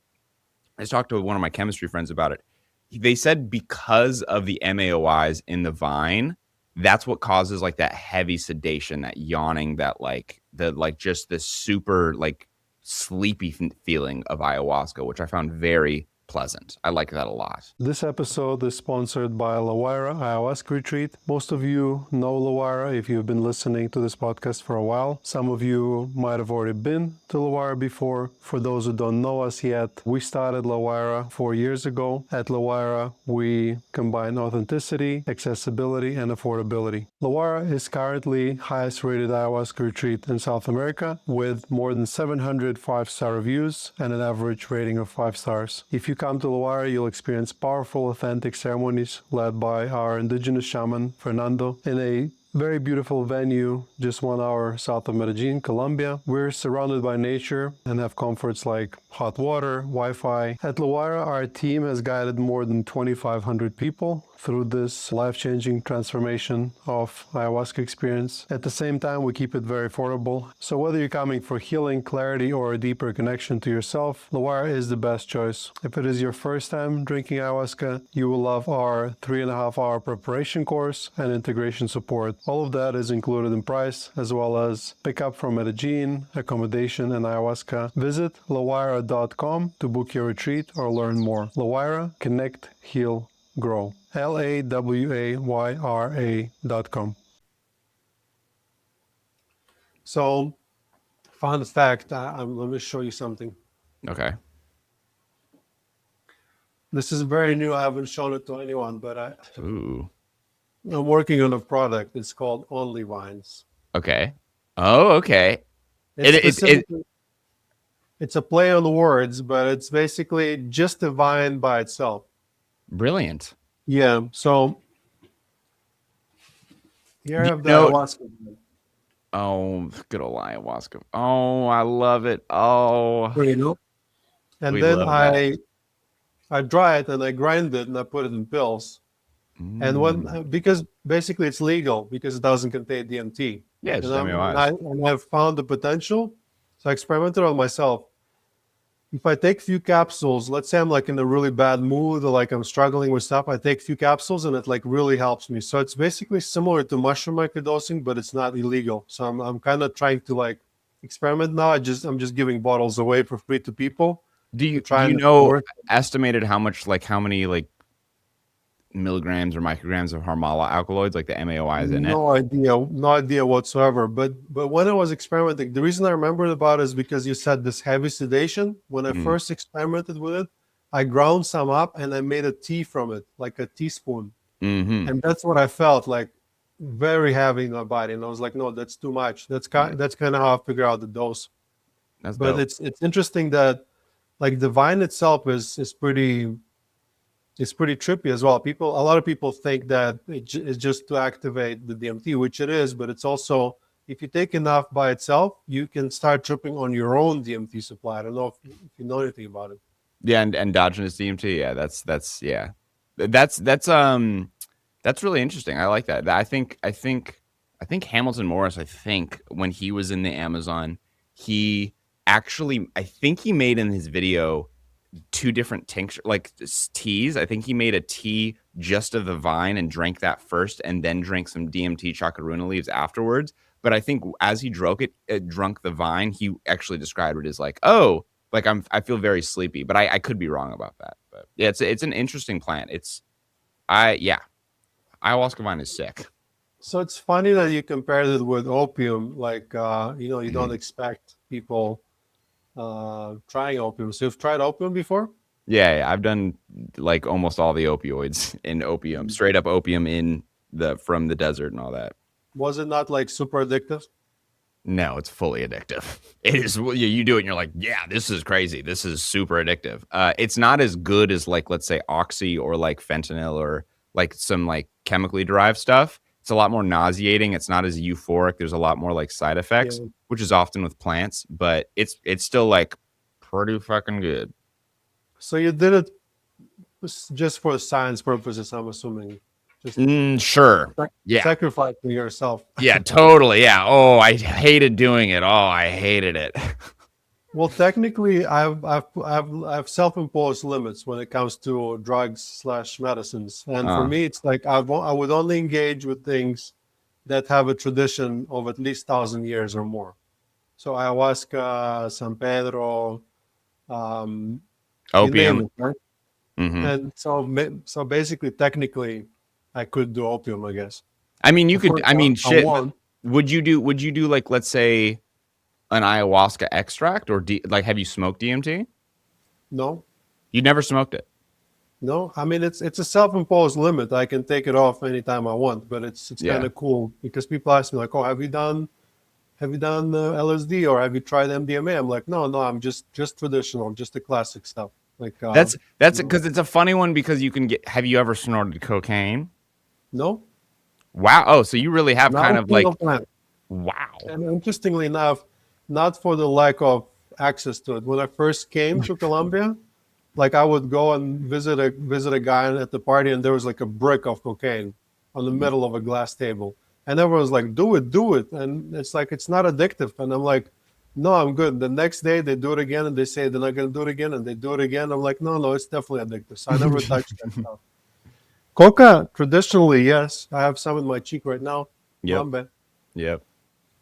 Speaker 1: I just talked to one of my chemistry friends about it. They said because of the MAOIs in the vine, that's what causes like that heavy sedation, that yawning, that like the like just this super like sleepy feeling of ayahuasca, which I found very pleasant. I like that a lot.
Speaker 2: This episode is sponsored by Lawira Ayahuasca Retreat. Most of you know Lawira if you've been listening to this podcast for a while. Some of you might have already been to Lawira before. For those who don't know us yet, we started Lawira 4 years ago. At Lawira, we combine authenticity, accessibility, and affordability. Lawira is currently highest rated ayahuasca retreat in South America with more than 700 5-star reviews and an average rating of 5 stars. If you come to Lawira, you'll experience powerful, authentic ceremonies led by our indigenous shaman, Fernando, in a very beautiful venue just 1 hour south of Medellin, Colombia. We're surrounded by nature and have comforts like hot water, Wi-Fi. At Lawira, our team has guided more than 2,500 people through this life-changing transformation of ayahuasca experience. At the same time, we keep it very affordable. So whether you're coming for healing, clarity, or a deeper connection to yourself, Lawira is the best choice. If it is your first time drinking ayahuasca, you will love our 3.5-hour preparation course and integration support. All of that is included in price, as well as pickup from Medellin, accommodation, and ayahuasca. Visit lawira.com to book your retreat or learn more. Lawira, connect, heal, grow. LAWAYRA.com. So, fun fact, let me show you something.
Speaker 1: Okay.
Speaker 2: This is very new. I haven't shown it to anyone, but
Speaker 1: Ooh.
Speaker 2: I'm working on a product. It's called Only Vines.
Speaker 1: Okay. Oh, okay.
Speaker 2: It's
Speaker 1: It
Speaker 2: specifically, it's a play on the words, but it's basically just a vine by itself.
Speaker 1: brilliant.
Speaker 2: Yeah. So here I
Speaker 1: Do
Speaker 2: have
Speaker 1: you
Speaker 2: the
Speaker 1: know?
Speaker 2: ayahuasca.
Speaker 1: Oh, good old ayahuasca. Oh, I love it. Oh,
Speaker 2: You know, and
Speaker 1: we
Speaker 2: then
Speaker 1: love that.
Speaker 2: I dry it and I grind it and I put it in pills. And
Speaker 1: Mm.
Speaker 2: when because basically it's legal because it doesn't contain DMT,
Speaker 1: Yeah, it's
Speaker 2: and
Speaker 1: just MAOIs.
Speaker 2: I've found the potential, so I experimented on myself. If I take a few capsules, let's say I'm like in a really bad mood or like I'm struggling with stuff, I take a few capsules and it like really helps me. So it's basically similar to mushroom microdosing, but it's not illegal. So I'm kind of trying to like experiment now. I'm just giving bottles away for free to people to
Speaker 1: Do
Speaker 2: try
Speaker 1: you
Speaker 2: and
Speaker 1: know
Speaker 2: work.
Speaker 1: estimated how much, like how many like milligrams or micrograms of harmala alkaloids, like the MAOI, is in it?
Speaker 2: No idea whatsoever. But when I was experimenting, the reason I remembered about it is because you said this heavy sedation. When I
Speaker 1: Mm,
Speaker 2: first experimented with it, I ground some up and I made a tea from it, like a teaspoon.
Speaker 1: mm-hmm.
Speaker 2: And that's what I felt like, very heavy in my body. And I was like, no, that's too much.
Speaker 1: Yeah,
Speaker 2: That's kind of how I figure out the dose.
Speaker 1: that's
Speaker 2: But
Speaker 1: dope.
Speaker 2: it's interesting that like the vine itself is pretty, it's pretty trippy as well. A lot of people think that it's just to activate the DMT, which it is, but it's also, if you take enough by itself, you can start tripping on your own DMT supply. I don't know if you know anything about it.
Speaker 1: Yeah, and endogenous DMT. Yeah, that's yeah, that's really interesting. I like that. I think Hamilton Morris. I think when he was in the Amazon, he actually, I think he made in his video two different tincture like teas. I think he made a tea just of the vine and drank that first, and then drank some DMT chakaruna leaves afterwards. But I think as he drunk the vine, he actually described it as like, oh, like I feel very sleepy. But I could be wrong about that. But yeah, it's an interesting plant. Yeah, ayahuasca vine is sick.
Speaker 2: So it's funny that you compared it with opium. Like, you don't
Speaker 1: Mhm.
Speaker 2: expect people trying opium. So you've tried opium before?
Speaker 1: Yeah, I've done like almost all the opioids in opium, straight up opium in the from the desert and all that.
Speaker 2: Was it not like super addictive?
Speaker 1: No, it's fully addictive. It is. You do it, and you're like, yeah, this is crazy. This is super addictive. It's not as good as like, let's say, oxy or like fentanyl or like some like chemically derived stuff. It's a lot more nauseating. It's not as euphoric. There's a lot more like side effects,
Speaker 2: Yeah.
Speaker 1: which is often with plants, but it's still like pretty fucking good.
Speaker 2: So you did it just for science purposes, I'm assuming. Just
Speaker 1: Sure. Yeah.
Speaker 2: sacrificing yourself.
Speaker 1: Yeah. Totally. Yeah. Oh, I hated doing it. Oh, I hated it.
Speaker 2: Well, technically, I've self-imposed limits when it comes to drugs slash medicines, and for
Speaker 1: uh,
Speaker 2: me, it's like I would only engage with things that have a tradition of at least 1,000 years or more. So ayahuasca, San Pedro, um, you name
Speaker 1: opium.
Speaker 2: it, right?
Speaker 1: Hmm.
Speaker 2: And so basically, technically, I could do opium, I guess.
Speaker 1: I mean, you
Speaker 2: Of
Speaker 1: could.
Speaker 2: course,
Speaker 1: I mean,
Speaker 2: I
Speaker 1: shit.
Speaker 2: won't.
Speaker 1: Would you do like, let's say, an ayahuasca extract or like have you smoked DMT?
Speaker 2: No,
Speaker 1: You never smoked it.
Speaker 2: no. I mean, it's a self-imposed limit. I can take it off anytime I want, but it's kind
Speaker 1: Yeah.
Speaker 2: of cool because people ask me like, "Oh, have you done LSD or have you tried MDMA?" I'm like, "No, no. I'm just traditional, just the classic stuff." Like,
Speaker 1: That's
Speaker 2: no,
Speaker 1: because it's a funny one because you can get. Have you ever snorted cocaine?
Speaker 2: no,
Speaker 1: Wow. Oh, so you really have
Speaker 2: not
Speaker 1: kind
Speaker 2: a
Speaker 1: of
Speaker 2: single
Speaker 1: like,
Speaker 2: time.
Speaker 1: wow.
Speaker 2: And interestingly enough, not for the lack of access to it. When I first came to Colombia, like I would go and visit a guy at the party, and there was like a brick of cocaine on the middle of a glass table, and everyone was like, do it," and it's like it's not addictive, and I'm like, "No, I'm good." The next day they do it again, and they say they're not gonna do it again, and they do it again. I'm like, "No, no, it's definitely addictive." So I never touched that stuff. Coca, traditionally, yes, I have some in my cheek right now,
Speaker 1: Yep.
Speaker 2: Mambe.
Speaker 1: Yep.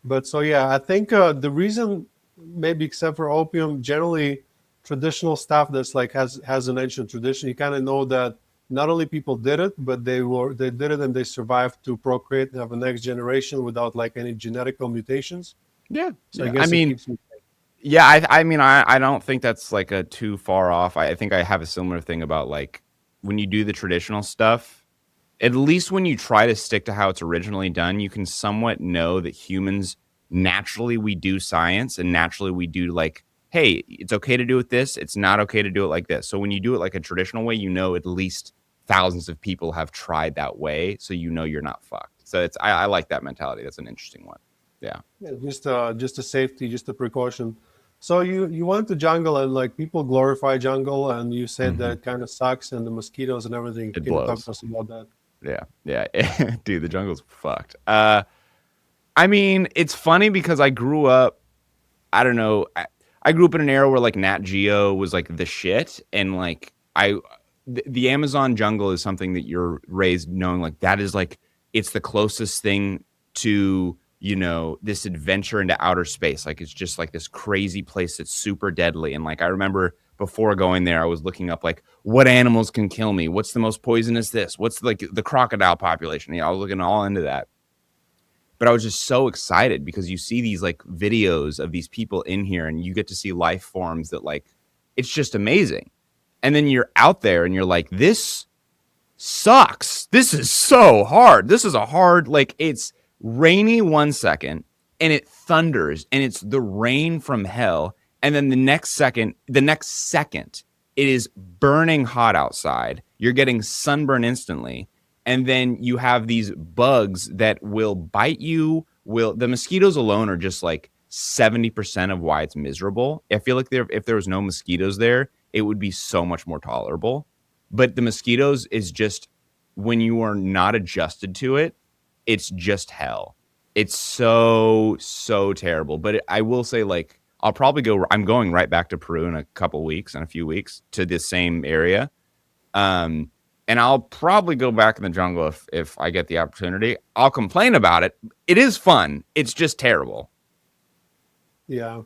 Speaker 2: But so yeah, I think the reason, maybe except for opium, generally traditional stuff that's like has an ancient tradition. You kind of know that not only people did it, but they did it and they survived to procreate and have a next generation without like any genetical mutations.
Speaker 1: Yeah.
Speaker 2: So I
Speaker 1: Yeah. I
Speaker 2: guess it
Speaker 1: mean,
Speaker 2: keeps you.
Speaker 1: yeah. I mean, I don't think that's like a too far off. I think I have a similar thing about like when you do the traditional stuff. At least when you try to stick to how it's originally done, you can somewhat know that humans naturally we do science and naturally we do like, hey, it's okay to do it this, it's not okay to do it like this. So when you do it like a traditional way, you know at least thousands of people have tried that way, so you know you're not fucked. So I like that mentality. That's an interesting one. Yeah.
Speaker 2: Yeah, just a safety, just a precaution. So you went to jungle and like people glorify jungle, and you said that
Speaker 1: Hmm.
Speaker 2: it kind of sucks and the mosquitoes and everything.
Speaker 1: It
Speaker 2: Can you talk
Speaker 1: blows.
Speaker 2: to us about that?
Speaker 1: Yeah, yeah. Dude, the jungle's fucked. I mean, it's funny because I grew up, I don't know. I grew up in an era where like Nat Geo was like the shit, and like the Amazon jungle is something that you're raised knowing like that is like it's the closest thing to this adventure into outer space. Like, it's just like this crazy place that's super deadly. And like, I remember before going there, I was looking up like what animals can kill me. What's the most poisonous this? What's like the crocodile population? I was looking all into that. But I was just so excited because you see these like videos of these people in here and you get to see life forms that like, it's just amazing. And then you're out there and you're like, this sucks. This is so hard. This is a hard, like, it's rainy 1 second and it thunders and it's the rain from hell. And then the next second, it is burning hot outside. You're getting sunburn instantly. And then you have these bugs that will bite you. The mosquitoes alone are just like 70% of why it's miserable. I feel like if there was no mosquitoes there, it would be so much more tolerable. But the mosquitoes is just, when you are not adjusted to it, it's just hell. It's so, so terrible. But I will say, like, I'm going right back to Peru in a few weeks to this same area. And I'll probably go back in the jungle if I get the opportunity. I'll complain about it. It is fun. It's just terrible.
Speaker 2: Yeah.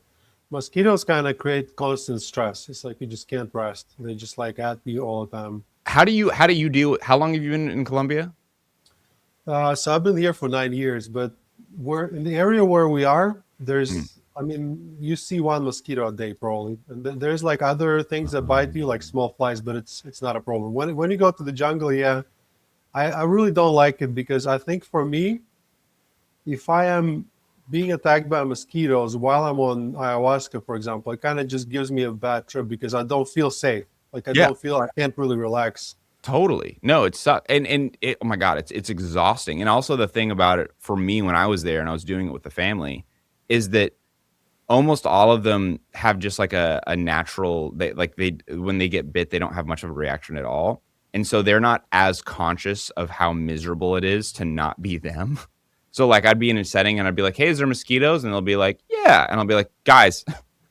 Speaker 2: Mosquitoes kind of create constant stress. It's like you just can't rest. They just like at you all the time.
Speaker 1: How do you deal? How long have you been in Colombia?
Speaker 2: So I've been here for 9 years, but we're in the area where we are.
Speaker 1: Mm.
Speaker 2: I mean, you see one mosquito a day probably, and there's like other things that bite you, like small flies, but it's not a problem. When you go to the jungle, yeah, I really don't like it because I think for me, if I am being attacked by mosquitoes while I'm on ayahuasca, for example, it kind of just gives me a bad trip because I don't feel safe. Like I
Speaker 1: Yeah,
Speaker 2: don't feel I can't really relax.
Speaker 1: totally. No, oh my God, it's exhausting. And also the thing about it for me when I was there and I was doing it with the family is that almost all of them have just like a natural, when they get bit, they don't have much of a reaction at all. And so they're not as conscious of how miserable it is to not be them. So like I'd be in a setting and I'd be like, hey, is there mosquitoes? And they'll be like, yeah. And I'll be like, guys,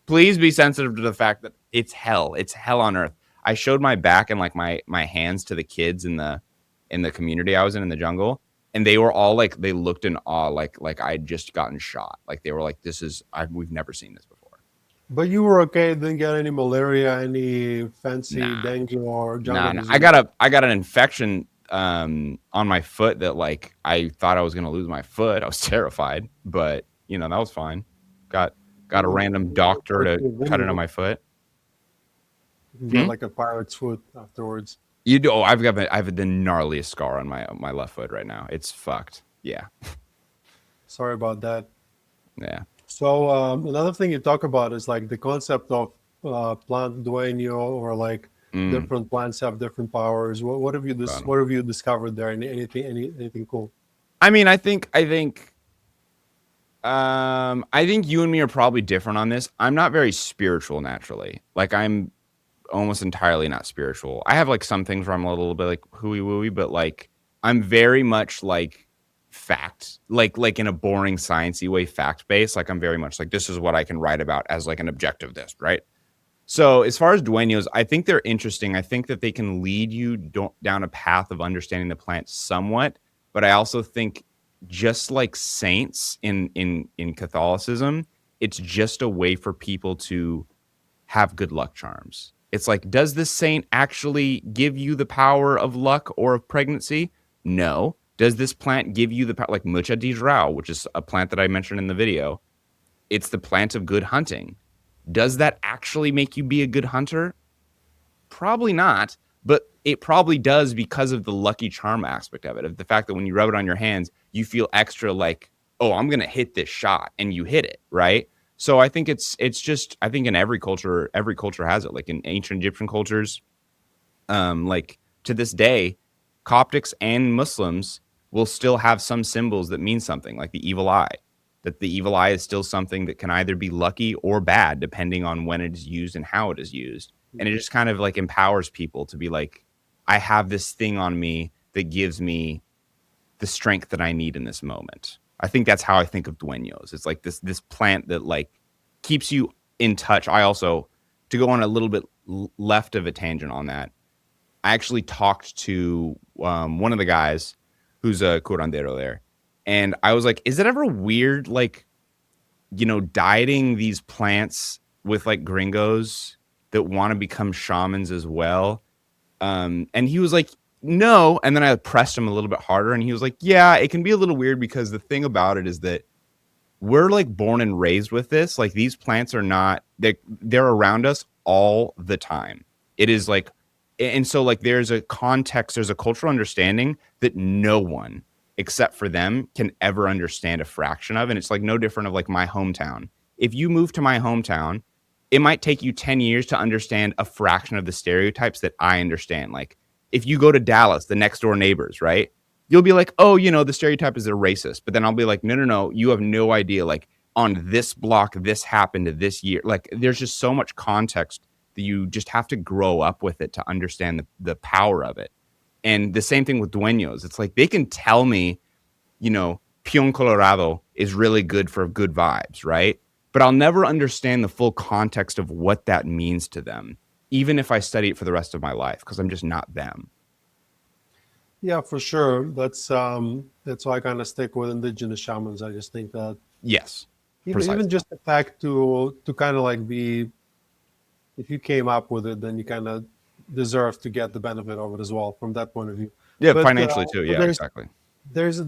Speaker 1: please be sensitive to the fact that it's hell. It's hell on earth. I showed my back and like my hands to the kids in the community I was in the jungle, and they were all like, they looked in awe, like I'd just gotten shot. Like they were like, we've never seen this before.
Speaker 2: But you were okay, didn't get any malaria, any fancy
Speaker 1: Nah,
Speaker 2: dengue or jungle
Speaker 1: nah. I
Speaker 2: disease.
Speaker 1: got an infection on my foot that like I thought I was gonna lose my foot. I was terrified, but that was fine. Got got a
Speaker 2: You
Speaker 1: random
Speaker 2: you can
Speaker 1: doctor
Speaker 2: put
Speaker 1: to
Speaker 2: your
Speaker 1: cut into
Speaker 2: vinegar.
Speaker 1: my foot.
Speaker 2: You can get
Speaker 1: Hmm?
Speaker 2: like a pirate's foot afterwards.
Speaker 1: You do. Oh, I have the gnarliest scar on my left foot right now. It's fucked. Yeah,
Speaker 2: Sorry about that.
Speaker 1: yeah.
Speaker 2: So another thing you talk about is like the concept of plant dueño, or like
Speaker 1: Mm,
Speaker 2: different plants have different powers. What have you
Speaker 1: got 'em.
Speaker 2: what have you discovered there? Anything cool?
Speaker 1: I mean, I think you and me are probably different on this. I'm not very spiritual naturally. Like I'm almost entirely not spiritual. I have like some things where I'm a little bit like hooey wooey, but like I'm very much like fact, like in a boring sciencey way, fact based. Like I'm very much like this is what I can write about as like an objective this, right? So as far as dueños, I think they're interesting. I think that they can lead you down a path of understanding the plant somewhat, but I also think just like saints in Catholicism, it's just a way for people to have good luck charms. It's like, does this saint actually give you the power of luck or of pregnancy? No. Does this plant give you the power, like Mucha di Rao, which is a plant that I mentioned in the video? It's the plant of good hunting. Does that actually make you be a good hunter? Probably not, but it probably does because of the lucky charm aspect of it, of the fact that when you rub it on your hands, you feel extra like, oh, I'm gonna hit this shot, and you hit it, right? So I think it's just I think in every culture has it. Like in ancient Egyptian cultures, like to this day, Coptics and Muslims will still have some symbols that mean something, like the evil eye. That the evil eye is still something that can either be lucky or bad, depending on when it is used and how it is used. And it just kind of like empowers people to be like, I have this thing on me that gives me the strength that I need in this moment. I think that's how I think of dueños. It's like this plant that like keeps you in touch. I also, to go on a little bit left of a tangent on that, I actually talked to one of the guys who's a curandero there, And I was like, is it ever weird, like, dieting these plants with like gringos that want to become shamans as well? And he was like, no. And then I pressed him a little bit harder, and he was like, yeah, it can be a little weird because the thing about it is that we're like born and raised with this. Like these plants are not, they're around us all the time. It is like, and so like there's a context, there's a cultural understanding that no one except for them can ever understand a fraction of. And it's like no different of like my hometown. If you move to my hometown, it might take you 10 years to understand a fraction of the stereotypes that I understand. Like if you go to Dallas, the next door neighbors, right? You'll be like, oh, the stereotype is they're racist. But then I'll be like, no, no, no, you have no idea. Like on this block, this happened this year. Like there's just so much context that you just have to grow up with it to understand the power of it. And the same thing with dueños. It's like they can tell me, Pion Colorado is really good for good vibes, right? But I'll never understand the full context of what that means to them, even if I study it for the rest of my life, because I'm just not them.
Speaker 2: Yeah, for sure. That's why I kind of stick with indigenous shamans. I just think that
Speaker 1: Yes,
Speaker 2: even
Speaker 1: precisely.
Speaker 2: just the fact to kind of like be, if you came up with it, then you kind of deserve to get the benefit of it as well from that point of view.
Speaker 1: Yeah,
Speaker 2: But
Speaker 1: financially too.
Speaker 2: but
Speaker 1: Yeah, exactly.
Speaker 2: there's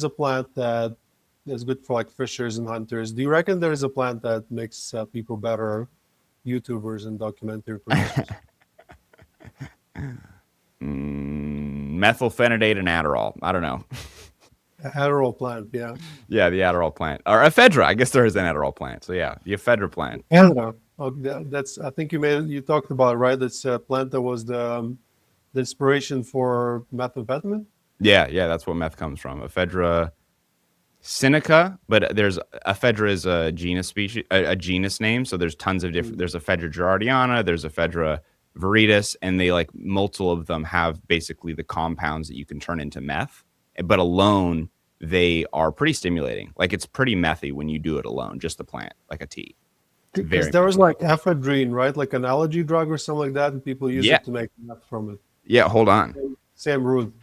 Speaker 2: a plant that is good for like fishers and hunters. Do you reckon there is a plant that makes people better YouTubers and documentary producers?
Speaker 1: Methylphenidate and Adderall. I don't know.
Speaker 2: Adderall plant, yeah.
Speaker 1: Yeah, the Adderall plant. Or ephedra. I guess there is an Adderall plant. So yeah, the ephedra plant.
Speaker 2: Canada. Oh, that's I think you talked about it, right? That's a plant that was the inspiration for methamphetamine.
Speaker 1: Yeah, that's what meth comes from. Ephedra Seneca, but there's ephedra is a genus species, a genus name. So there's tons of different.
Speaker 2: Mm.
Speaker 1: There's ephedra gerardiana, there's ephedra viridis, and they like multiple of them have basically the compounds that you can turn into meth. But alone, they are pretty stimulating. Like it's pretty methy when you do it alone, just the plant, like a tea. It's
Speaker 2: Because
Speaker 1: very
Speaker 2: there was
Speaker 1: methy.
Speaker 2: like ephedrine, right? Like an allergy drug or something like that, and people use
Speaker 1: Yeah,
Speaker 2: it to make meth from it.
Speaker 1: yeah. Hold on.
Speaker 2: Same root.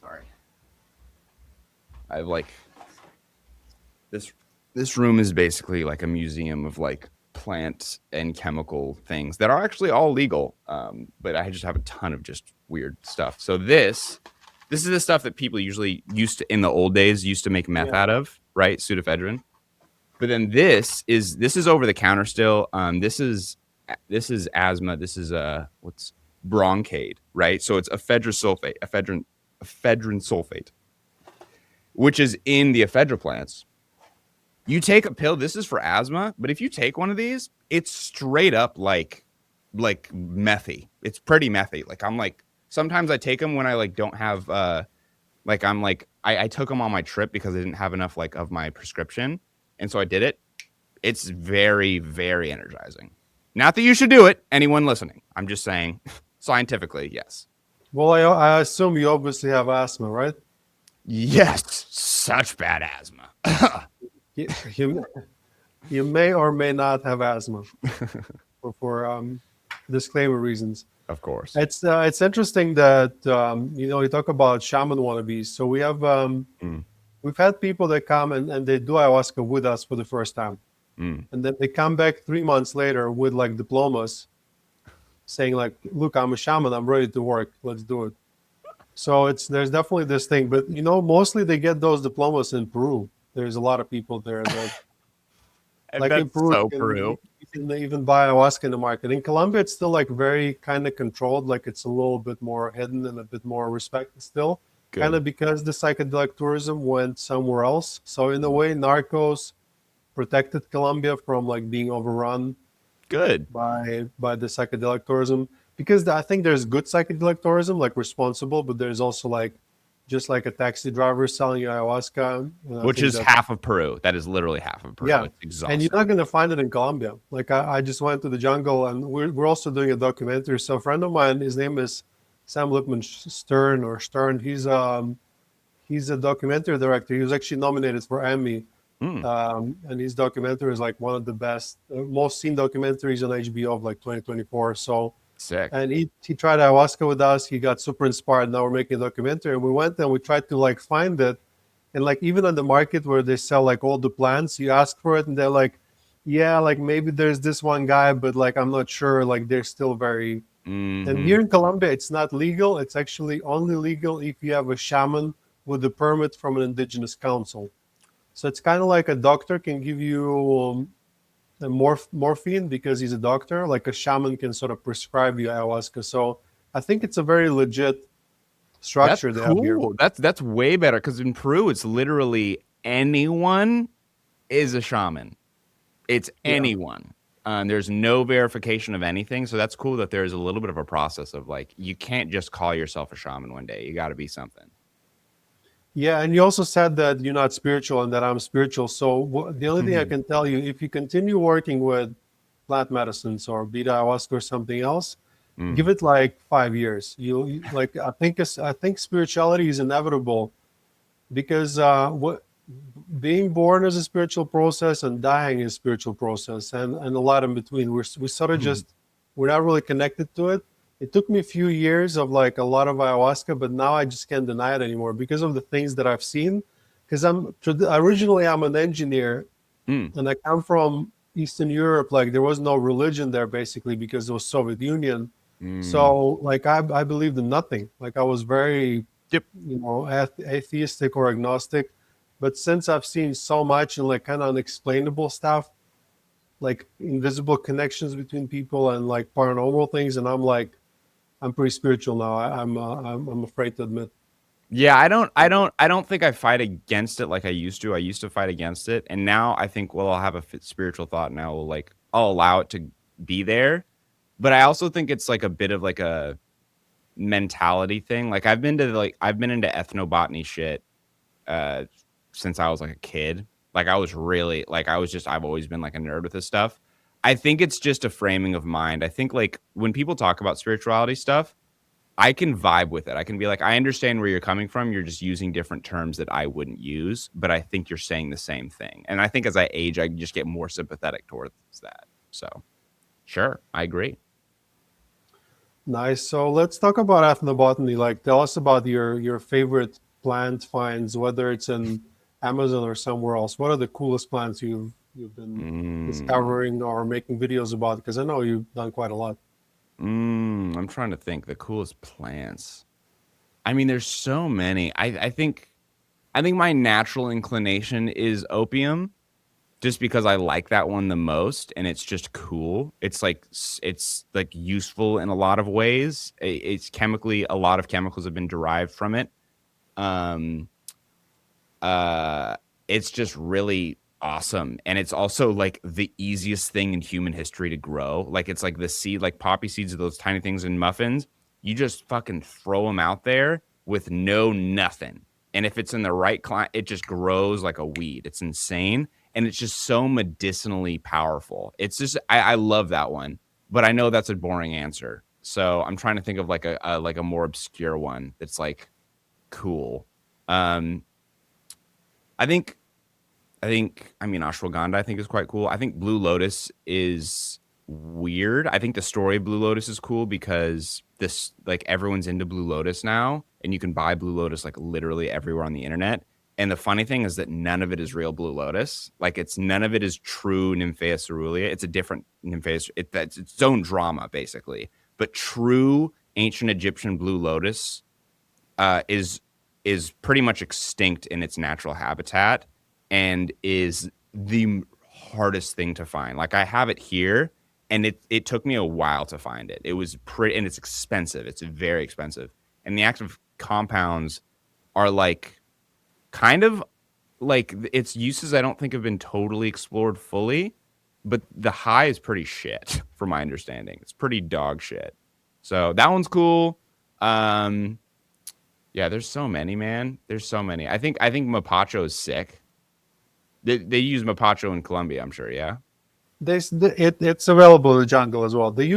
Speaker 1: Sorry, I have like this. This room is basically like a museum of like plant and chemical things that are actually all legal. But I just have a ton of just weird stuff. So this is the stuff that people usually used to in the old days used to make meth
Speaker 2: Yeah.
Speaker 1: out of, right? Pseudoephedrine. But then this is over the counter still. This is asthma. This is what's bronchade, right? So it's ephedrine sulfate, which is in the ephedra plants. You take a pill. This is for asthma, but if you take one of these, it's straight up like methy. It's pretty methy. Like I'm like sometimes I take them when I like don't have like I'm like I took them on my trip because I didn't have enough like of my prescription, and so I did it. It's very very energizing. Not that you should do it. Anyone listening, I'm just saying scientifically, yes,
Speaker 2: Well, I assume you obviously have asthma, right?
Speaker 1: yes, such bad asthma.
Speaker 2: You, you, you may or may not have asthma for disclaimer reasons.
Speaker 1: Of course.
Speaker 2: It's interesting that you talk about shaman wannabes. So
Speaker 1: Mm,
Speaker 2: we've had people that come and they do ayahuasca with us for the first time,
Speaker 1: mm.
Speaker 2: and then they come back 3 months later with like diplomas saying like, "Look, I'm a shaman. I'm ready to work. Let's do it." So there's definitely this thing, but mostly they get those diplomas in Peru. There's a lot of people there that,
Speaker 1: And
Speaker 2: like in
Speaker 1: that's
Speaker 2: Peru,
Speaker 1: so Peru.
Speaker 2: you can even buy ayahuasca in the market. In Colombia, it's still like very kind of controlled, like it's a little bit more hidden and a bit more respected still, kind
Speaker 1: Good.
Speaker 2: of because the psychedelic tourism went somewhere else. So in a way, Narcos protected Colombia from like being overrun
Speaker 1: Good.
Speaker 2: by the psychedelic tourism, because I think there's good psychedelic tourism, like responsible, but there's also like just like a taxi driver selling you ayahuasca. And I
Speaker 1: Which
Speaker 2: think
Speaker 1: is
Speaker 2: that,
Speaker 1: half of Peru. That is literally half of Peru.
Speaker 2: yeah,
Speaker 1: It's
Speaker 2: and you're
Speaker 1: exhausting.
Speaker 2: not going to find it in Colombia. Like I just went to the jungle, and we're also doing a documentary. So a friend of mine, his name is Sam Lipman Stern. He's a documentary director. He was actually nominated for Emmy
Speaker 1: Mm,
Speaker 2: And his documentary is like one of the best, most seen documentaries on HBO of like 2024. So,
Speaker 1: sick.
Speaker 2: and he tried ayahuasca with us. He got super inspired. Now we're making a documentary. And we went and we tried to like find it. And like even on the market where they sell like all the plants, you ask for it and they're like, yeah, like maybe there's this one guy, but like I'm not sure. Like they're still very. And
Speaker 1: Hmm.
Speaker 2: here in Colombia, it's not legal. It's actually only legal if you have a shaman with a permit from an indigenous council. So it's kind of like a doctor can give you a morphine because he's a doctor, like a shaman can sort of prescribe you ayahuasca. So I think it's a very legit
Speaker 1: That's
Speaker 2: structure they have here.
Speaker 1: cool. That's way better because in Peru, it's literally anyone is a shaman. It's
Speaker 2: Yeah.
Speaker 1: anyone. There's no verification of anything, so that's cool that there's a little bit of a process of like you can't just call yourself a shaman one day. You got to be something.
Speaker 2: Yeah. And you also said that you're not spiritual and that I'm spiritual. So the only thing I can tell you, if you continue working with plant medicines or beta ayahuasca or something else, give
Speaker 1: Mm.
Speaker 2: it like 5 years. Like I think spirituality is inevitable because what being born is a spiritual process and dying is a spiritual process and a lot in between. We sort of just we're not really connected to it. It took me a few years of like a lot of ayahuasca, but now I just can't deny it anymore because of the things that I've seen. Because originally I'm an engineer
Speaker 1: Mm.
Speaker 2: and I come from Eastern Europe. Like there was no religion there basically because it was Soviet Union.
Speaker 1: Mm.
Speaker 2: So like I believed in nothing. Like I was very
Speaker 1: Yep.
Speaker 2: atheistic or agnostic. But since I've seen so much and like kind of unexplainable stuff, like invisible connections between people and like paranormal things, and I'm like, I'm pretty spiritual now. I'm afraid to admit.
Speaker 1: Yeah, I don't think I fight against it like I used to. I used to fight against it, and now I think, well, I'll have a spiritual thought, and I'll allow it to be there. But I also think it's like a bit of like a mentality thing. Like I've been into ethnobotany shit uh since I was like a kid. Like I was really like I've always been like a nerd with this stuff. I think it's just a framing of mind. I think like when people talk about spirituality stuff, I can vibe with it. I can be like, I understand where you're coming from. You're just using different terms that I wouldn't use, but I think you're saying the same thing. And I think as I age, I just get more sympathetic towards that. So, sure, I agree.
Speaker 2: Nice. So let's talk about ethnobotany. Like, tell us about your favorite plant finds, whether it's in Amazon or somewhere else. What are the coolest plants you've been
Speaker 1: Mm,
Speaker 2: discovering or making videos about? Because I know you've done quite a lot.
Speaker 1: I'm trying to think the coolest plants. I mean, there's so many. I think my natural inclination is opium just because I like that one the most and it's just cool. It's like useful in a lot of ways. It's chemically a lot of chemicals have been derived from it. Um uh it's just really awesome and it's also like the easiest thing in human history to grow. Like it's like the seed like poppy seeds of those tiny things in muffins. You just fucking throw them out there with no nothing. And if it's in the right climate, it just grows like a weed. It's insane and it's just so medicinally powerful. It's just I love that one, but I know that's a boring answer. So I'm trying to think of like a more obscure one that's like cool. Um, I think I mean ashwagandha I think is quite cool. I think Blue Lotus is weird. I think the story of Blue Lotus is cool because this like everyone's into Blue Lotus now and you can buy Blue Lotus like literally everywhere on the internet. And the funny thing is that none of it is real Blue Lotus. Like it's none of it is true Nymphaea cerulean. It's a different Nymphaea. That's its own drama basically. But true ancient Egyptian Blue Lotus uh, is is pretty much extinct in its natural habitat and is the hardest thing to find. Like I have it here and it took me a while to find it. It was pretty and it's expensive. It's very expensive. And the active compounds are like kind of like its uses I don't think have been totally explored fully, but the high is pretty shit from my understanding. It's pretty dog shit. So that one's cool. Um yeah, there's so many, man. There's so many. I think Mapacho is sick. They use Mapacho in Colombia, I'm sure. Yeah.
Speaker 2: It's available in the jungle as well. They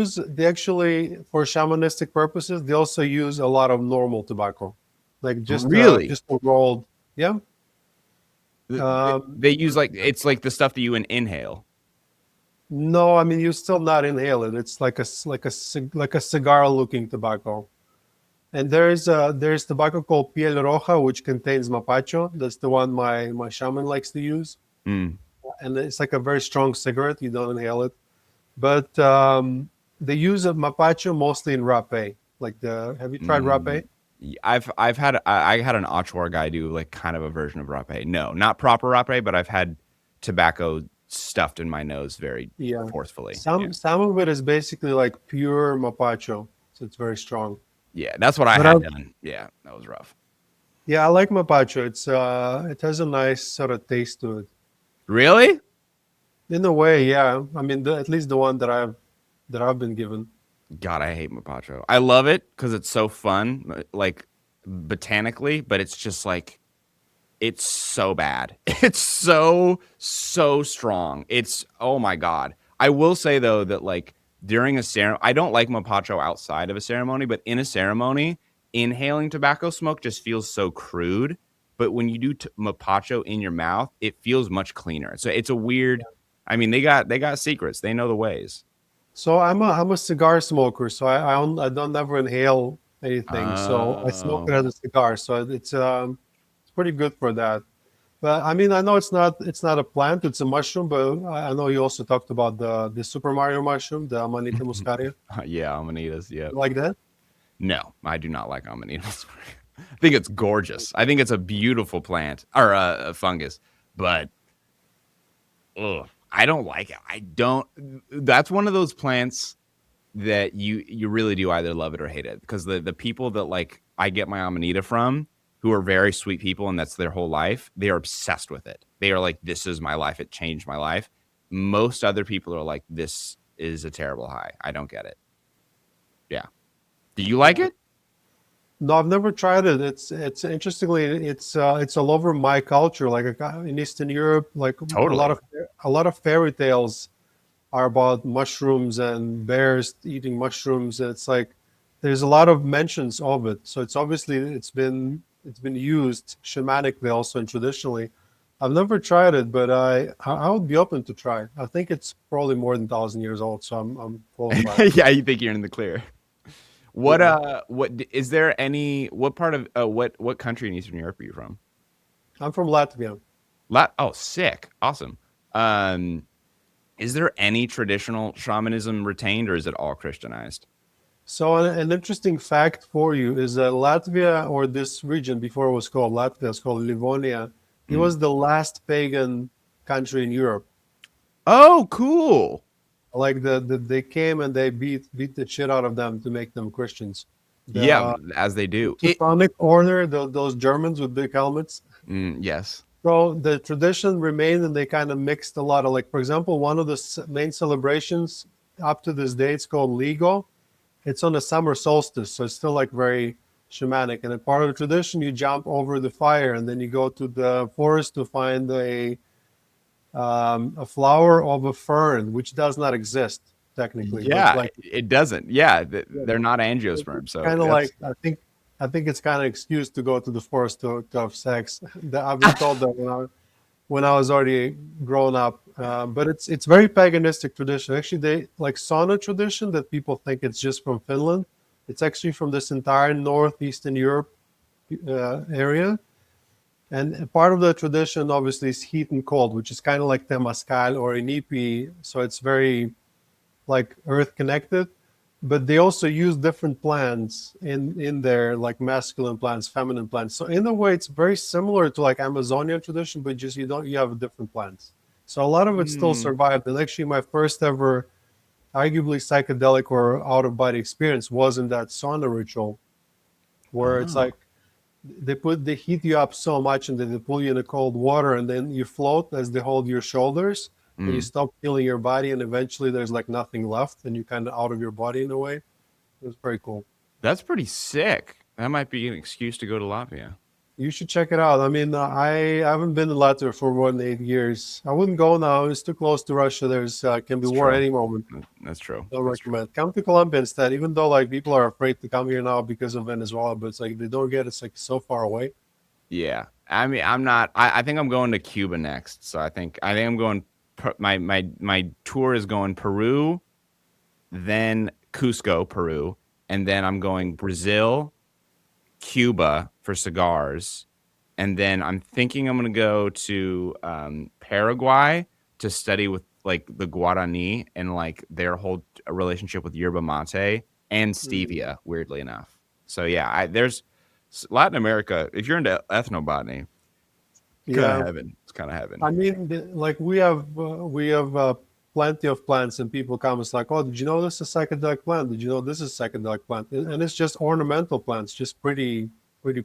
Speaker 2: actually for shamanistic purposes. They also use a lot of normal tobacco, like
Speaker 1: Really?
Speaker 2: just a rolled. Yeah,
Speaker 1: They use like it's like the stuff that you inhale.
Speaker 2: No, I mean you still not inhale it. It's like like a cigar looking tobacco. And there's tobacco called piel roja, which contains mapacho. That's the one my shaman likes to use,
Speaker 1: Mm.
Speaker 2: and it's like a very strong cigarette. You don't inhale it, but they use a mapacho mostly in rapé. Like the have you tried
Speaker 1: Mm.
Speaker 2: rapé?
Speaker 1: I've had I had an Achuar guy do like kind of a version of rapé. No, not proper rapé, but I've had tobacco stuffed in my nose very
Speaker 2: Yeah,
Speaker 1: forcefully. Yeah,
Speaker 2: some of it is basically like pure mapacho, so it's very strong.
Speaker 1: yeah, that's what I
Speaker 2: But I
Speaker 1: had done. Yeah, that was rough.
Speaker 2: yeah, I like mapacho. It has a nice sort of taste to it.
Speaker 1: Really?
Speaker 2: In a way, yeah. I mean, at least the one that I've been given.
Speaker 1: God, I hate mapacho. I love it because it's so fun, like botanically, but it's just like it's so bad. It's so strong. It's oh my god. I will say though that like during a ceremony, I don't like mapacho outside of a ceremony, but in a ceremony, inhaling tobacco smoke just feels so crude. But when you do mapacho in your mouth, it feels much cleaner. So it's a weird. I mean, they got secrets. They know the ways.
Speaker 2: So I'm a cigar smoker, so I don't never inhale anything. So I smoke it
Speaker 1: Oh.
Speaker 2: as a cigar. So it's pretty good for that. But I mean, I know it's not a plant, it's a mushroom. But I know you also talked about the Super Mario mushroom, the Amanita muscaria.
Speaker 1: Yeah, amanitas.
Speaker 2: You
Speaker 1: Yep.
Speaker 2: like that?
Speaker 1: No, I do not like amanitas. I think it's gorgeous. I think it's a beautiful plant or a fungus, but ugh, I don't like it. I don't. That's one of those plants that you really do either love it or hate it because the people that like I get my amanita from, who are very sweet people and that's their whole life, they are obsessed with it. They are like, this is my life. It changed my life. Most other people are like, this is a terrible high. I don't get it. Yeah. Do you like
Speaker 2: Yeah.
Speaker 1: it?
Speaker 2: No, I've never tried it. It's interestingly, it's all over my culture. Like in Eastern Europe, like
Speaker 1: Totally.
Speaker 2: a lot of fairy tales are about mushrooms and bears eating mushrooms. It's like there's a lot of mentions of it. So it's obviously it's been used shamanically also and traditionally. I've never tried it, but I would be open to try. I think it's probably more than 1,000 years old, so I'm qualified.
Speaker 1: Yeah, you think you're in the clear.
Speaker 2: Yeah,
Speaker 1: What is there any what part of what country in Eastern Europe are you from?
Speaker 2: I'm from Latvia.
Speaker 1: Oh, sick. Awesome. Um is there any traditional shamanism retained or is it all Christianized?
Speaker 2: So an interesting fact for you is that Latvia, or this region before it was called Latvia, it's called Livonia. It
Speaker 1: Mm.
Speaker 2: was the last pagan country in Europe.
Speaker 1: Oh, cool.
Speaker 2: Like they came and they beat the shit out of them to make them Christians.
Speaker 1: Yeah,
Speaker 2: The
Speaker 1: as they do.
Speaker 2: Teutonic Order, those Germans with big helmets.
Speaker 1: Yes.
Speaker 2: So the tradition remained, and they kind of mixed a lot of like, for example, one of the main celebrations up to this day, it's called Ligo. It's on the summer solstice, so it's still like very shamanic. And a part of the tradition, you jump over the fire, and then you go to the forest to find a flower of a fern, which does not exist technically, but
Speaker 1: Yeah,
Speaker 2: like
Speaker 1: it doesn't. Yeah,
Speaker 2: yeah,
Speaker 1: they're not
Speaker 2: it's
Speaker 1: angiosperms, so
Speaker 2: kind of like
Speaker 1: that's
Speaker 2: I think it's kind of excuse to go to the forest to have sex. I've been told that when I was already grown up. But it's very paganistic tradition. Actually, they like sauna tradition that people think it's just from Finland. It's actually from this entire northeastern Europe area. And a part of the tradition, obviously, is heat and cold, which is kind of like Temascal or Inipi. So it's very like earth connected. But they also use different plants in there, like masculine plants, feminine plants. So in a way, it's very similar to like Amazonian tradition, but just you have different plants. So a lot of it still
Speaker 1: mm,
Speaker 2: survived. And actually, my first ever arguably psychedelic or out of body experience was in that sauna ritual, where it's
Speaker 1: oh.
Speaker 2: like they heat you up so much and then they pull you in the cold water and then you float as they hold your shoulders and you
Speaker 1: Mm.
Speaker 2: stop feeling your body and eventually there's like nothing left and you're kind of out of your body in a way. It was very cool.
Speaker 1: That's pretty sick. That might be an excuse to go to Latvia.
Speaker 2: You should check it out. I mean, I haven't been to Latvia for more than 8 years. I wouldn't go now. It's too close to Russia. There's can be
Speaker 1: That's
Speaker 2: war
Speaker 1: true.
Speaker 2: any moment.
Speaker 1: That's true.
Speaker 2: Don't
Speaker 1: That's true.
Speaker 2: recommend. Come to Colombia instead. Even though like people are afraid to come here now because of Venezuela, but it's like they don't get it's like so far away.
Speaker 1: Yeah. I mean, I'm not. I think I'm going to Cuba next. So I think I'm going. My tour is going Peru, then Cusco, Peru, and then I'm going Brazil, Cuba for cigars, and then I'm thinking I'm going to go to Paraguay to study with like the Guarani and like their whole relationship with yerba mate and
Speaker 2: Mhm.
Speaker 1: stevia. Weirdly enough, so yeah, there's Latin America. If you're into ethnobotany, kind of
Speaker 2: Yeah,
Speaker 1: heaven. It's kind of heaven.
Speaker 2: I mean, like we have plenty of plants, and people come. It's like, oh, did you know this is a psychedelic plant? Did you know this is a psychedelic plant? And it's just ornamental plants, just pretty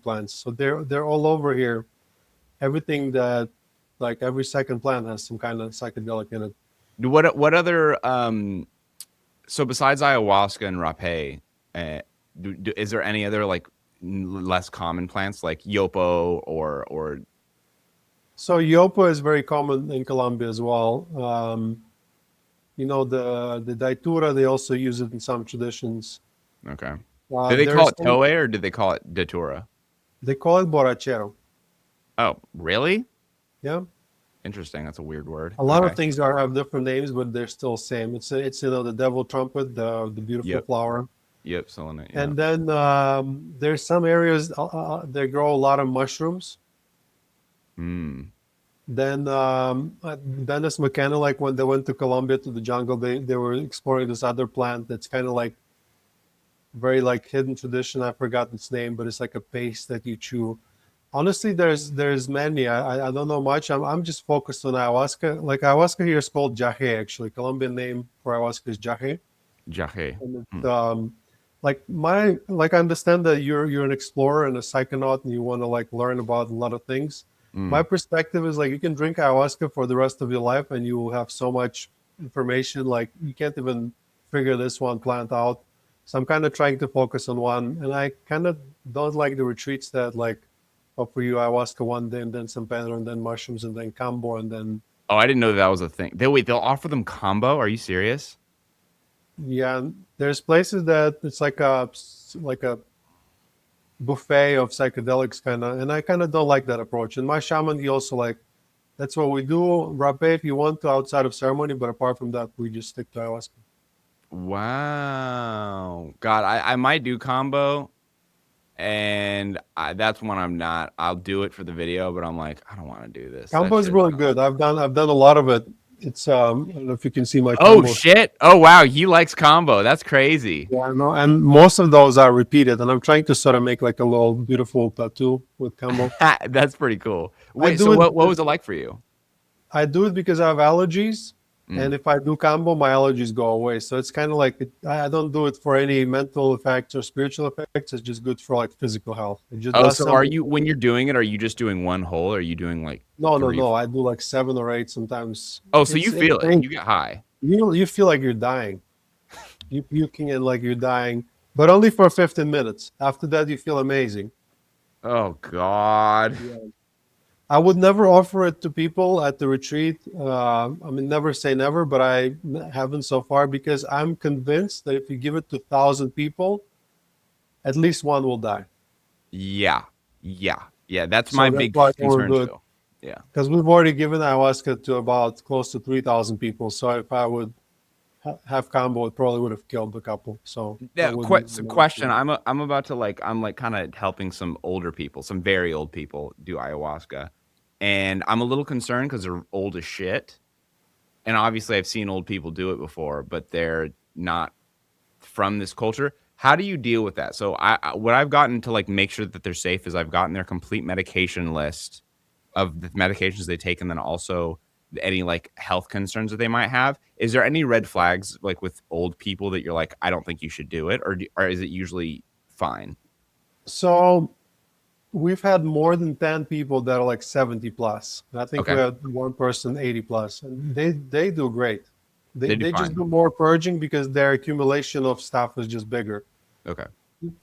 Speaker 2: plants. So they're all over here. Everything that, like every second plant has some kind of psychedelic in it.
Speaker 1: What other so besides ayahuasca and rapé, uh, is there any other like less common plants like yopo or
Speaker 2: So yopo is very common in Colombia as well. The datura, they also use it in some traditions.
Speaker 1: okay? Do they call
Speaker 2: There's
Speaker 1: it toe or did they call it datura?
Speaker 2: they call it borrachero.
Speaker 1: Oh, really?
Speaker 2: Yeah,
Speaker 1: Interesting. That's a weird word.
Speaker 2: a lot of
Speaker 1: Okay.
Speaker 2: things have different names, but they're still same. It's the devil trumpet, the beautiful
Speaker 1: Yep.
Speaker 2: flower.
Speaker 1: Yep. Selenium.
Speaker 2: And
Speaker 1: Yep.
Speaker 2: then there's some areas they grow a lot of mushrooms.
Speaker 1: Hmm.
Speaker 2: Then Dennis McKenna, like when they went to Colombia to the jungle, they were exploring this other plant that's kind of like very like hidden tradition. I forgot its name, but it's like a paste that you chew. Honestly, there's many. I don't know much. I'm just focused on ayahuasca. Like ayahuasca here is called jahe. Actually, Colombian name for ayahuasca is jahe.
Speaker 1: Jahe.
Speaker 2: And
Speaker 1: Hmm.
Speaker 2: it's like I understand that you're an explorer and a psychonaut, and you want to like learn about a lot of things. My
Speaker 1: Mm.
Speaker 2: perspective is like you can drink ayahuasca for the rest of your life, and you will have so much information. Like you can't even figure this one plant out. So I'm kind of trying to focus on one, and I kind of don't like the retreats that like offer you ayahuasca one day, and then San Pedro, and then mushrooms, and then cambo, and then
Speaker 1: Oh, I didn't know that was a thing. They'll offer them combo. Are you serious?
Speaker 2: yeah. There's places that it's like a buffet of psychedelics kind of, and I kind of don't like that approach. And my shaman, he also like that's what we do, rapé if you want to outside of ceremony, but apart from that, we just stick to ayahuasca.
Speaker 1: Wow. God, I might do combo. And that's when I'm not. I'll do it for the video, but I'm like, I don't want to do this. That
Speaker 2: Cambo is
Speaker 1: shit
Speaker 2: really
Speaker 1: sounds.
Speaker 2: good. I've done a lot of it. It's I don't know if you can see my
Speaker 1: Oh
Speaker 2: cambo.
Speaker 1: shit! Oh wow, he likes combo. That's crazy.
Speaker 2: Yeah, I know, and most of those are repeated. And I'm trying to sort of make like a little beautiful tattoo with cambo.
Speaker 1: That's pretty cool.
Speaker 2: I
Speaker 1: Wait, so
Speaker 2: do it
Speaker 1: what
Speaker 2: because
Speaker 1: was it like for you?
Speaker 2: I do it because I have allergies,
Speaker 1: Mm.
Speaker 2: and if I do combo, my allergies go away. So it's kind of like I don't do it for any mental effects or spiritual effects. It's just good for like physical health. It just
Speaker 1: Oh,
Speaker 2: does
Speaker 1: so are
Speaker 2: something.
Speaker 1: you when you're doing it? Are you just doing one hole? Or are you doing like
Speaker 2: No, no,
Speaker 1: three?
Speaker 2: no. I do like 7 or 8 sometimes.
Speaker 1: Oh, so you
Speaker 2: It's
Speaker 1: feel it?
Speaker 2: insane.
Speaker 1: You get high.
Speaker 2: You feel like you're dying. You puking and like you're dying, but only for 15 minutes. After that, you feel amazing.
Speaker 1: Oh God.
Speaker 2: Yeah. I would never offer it to people at the retreat. I mean, never say never, but I haven't so far because I'm convinced that if you give it to 1,000 people, at least one will die.
Speaker 1: Yeah, yeah. That's my
Speaker 2: So that's
Speaker 1: big
Speaker 2: why I don't want
Speaker 1: concern
Speaker 2: to do it
Speaker 1: too. Yeah.
Speaker 2: because we've already given ayahuasca to about close to 3,000 people. So if I would have combo, it probably would have killed a couple. So I
Speaker 1: Yeah,
Speaker 2: wouldn't.
Speaker 1: so question. I'm about to like I'm like kind of helping some older people, some very old people do ayahuasca, and I'm a little concerned because they're old as shit. And obviously, I've seen old people do it before, but they're not from this culture. How do you deal with that? So what I've gotten to like make sure that they're safe is I've gotten their complete medication list of the medications they take, and then also any like health concerns that they might have. Is there any red flags like with old people that you're like, I don't think you should do it, or is it usually fine?
Speaker 2: So we've had more than 10 people that are like 70 plus. I think we
Speaker 1: Okay,
Speaker 2: had one person 80 plus, and they do great. They
Speaker 1: they do
Speaker 2: they just
Speaker 1: fine.
Speaker 2: do more purging because their accumulation of stuff is just bigger.
Speaker 1: Okay,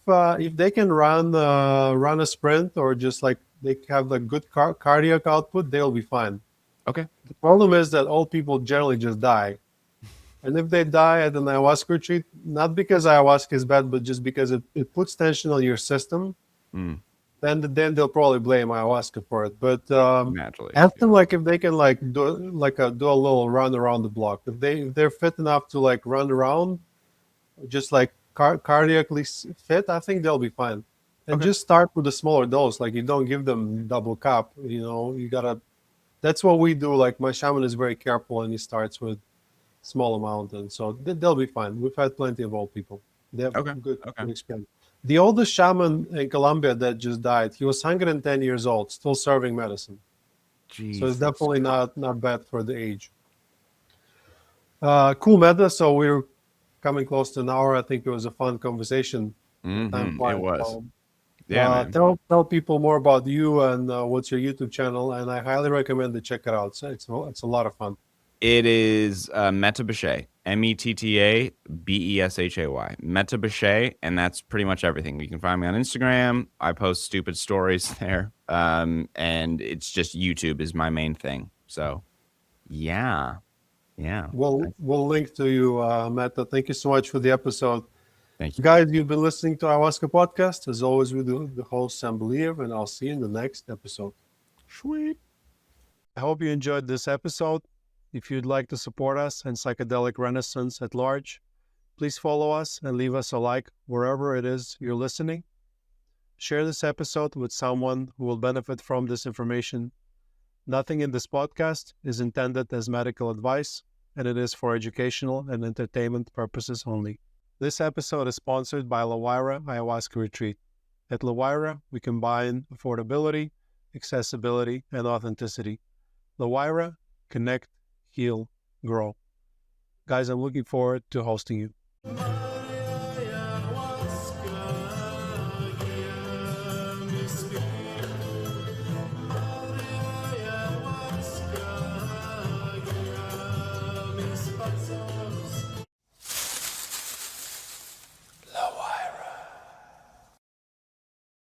Speaker 2: If they can run a sprint or just like they have like good cardiac output, they'll be fine.
Speaker 1: okay,
Speaker 2: The problem is that old people generally just die. And if they die at an ayahuasca retreat, not because ayahuasca is bad, but just because it puts tension on your system
Speaker 1: mm,
Speaker 2: then they'll probably blame ayahuasca for it. But
Speaker 1: Naturally.
Speaker 2: ask
Speaker 1: Yeah.
Speaker 2: them like if they can like do a little run around the block. If they're fit enough to like run around, just like cardiacally fit, I think they'll be fine. And
Speaker 1: Okay.
Speaker 2: just start with a smaller dose. Like you don't give them double cup. You know, you gotta. That's what we do. Like my shaman is very careful and he starts with small amount, and so they'll be fine. We've had plenty of old people. They have
Speaker 1: Okay.
Speaker 2: good
Speaker 1: Okay.
Speaker 2: experience. The oldest shaman in Colombia that just died, he was 110 years old, still serving medicine. So it's
Speaker 1: Jesus.
Speaker 2: definitely not bad for the age. Cool, Meta. So we're coming close to an hour. I think it was a fun conversation. Time
Speaker 1: It
Speaker 2: flies.
Speaker 1: was.
Speaker 2: So,
Speaker 1: Yeah, man.
Speaker 2: tell people more about you and what's your YouTube channel, and I highly recommend to check it out. So it's a lot of fun.
Speaker 1: It is Metta Beshay, Metta Beshay, Metta Beshay, and that's pretty much everything. You can find me on Instagram. I post stupid stories there, and it's just YouTube is my main thing. So, yeah, yeah.
Speaker 2: We'll link to you, Meta. Thank you so much for the episode.
Speaker 1: Thank you.
Speaker 2: Guys, you've been listening to Ayahuasca Podcast. As always, with the host, Sam Believ, and I'll see you in the next episode.
Speaker 1: Sweet.
Speaker 2: I hope you enjoyed this episode. If you'd like to support us and psychedelic renaissance at large, please follow us and leave us a like wherever it is you're listening. Share this episode with someone who will benefit from this information. Nothing in this podcast is intended as medical advice, and it is for educational and entertainment purposes only. This episode is sponsored by La Huayra Ayahuasca Retreat. At La Huayra, we combine affordability, accessibility, and authenticity. La Huayra, connect, heal, grow. Guys, I'm looking forward to hosting you.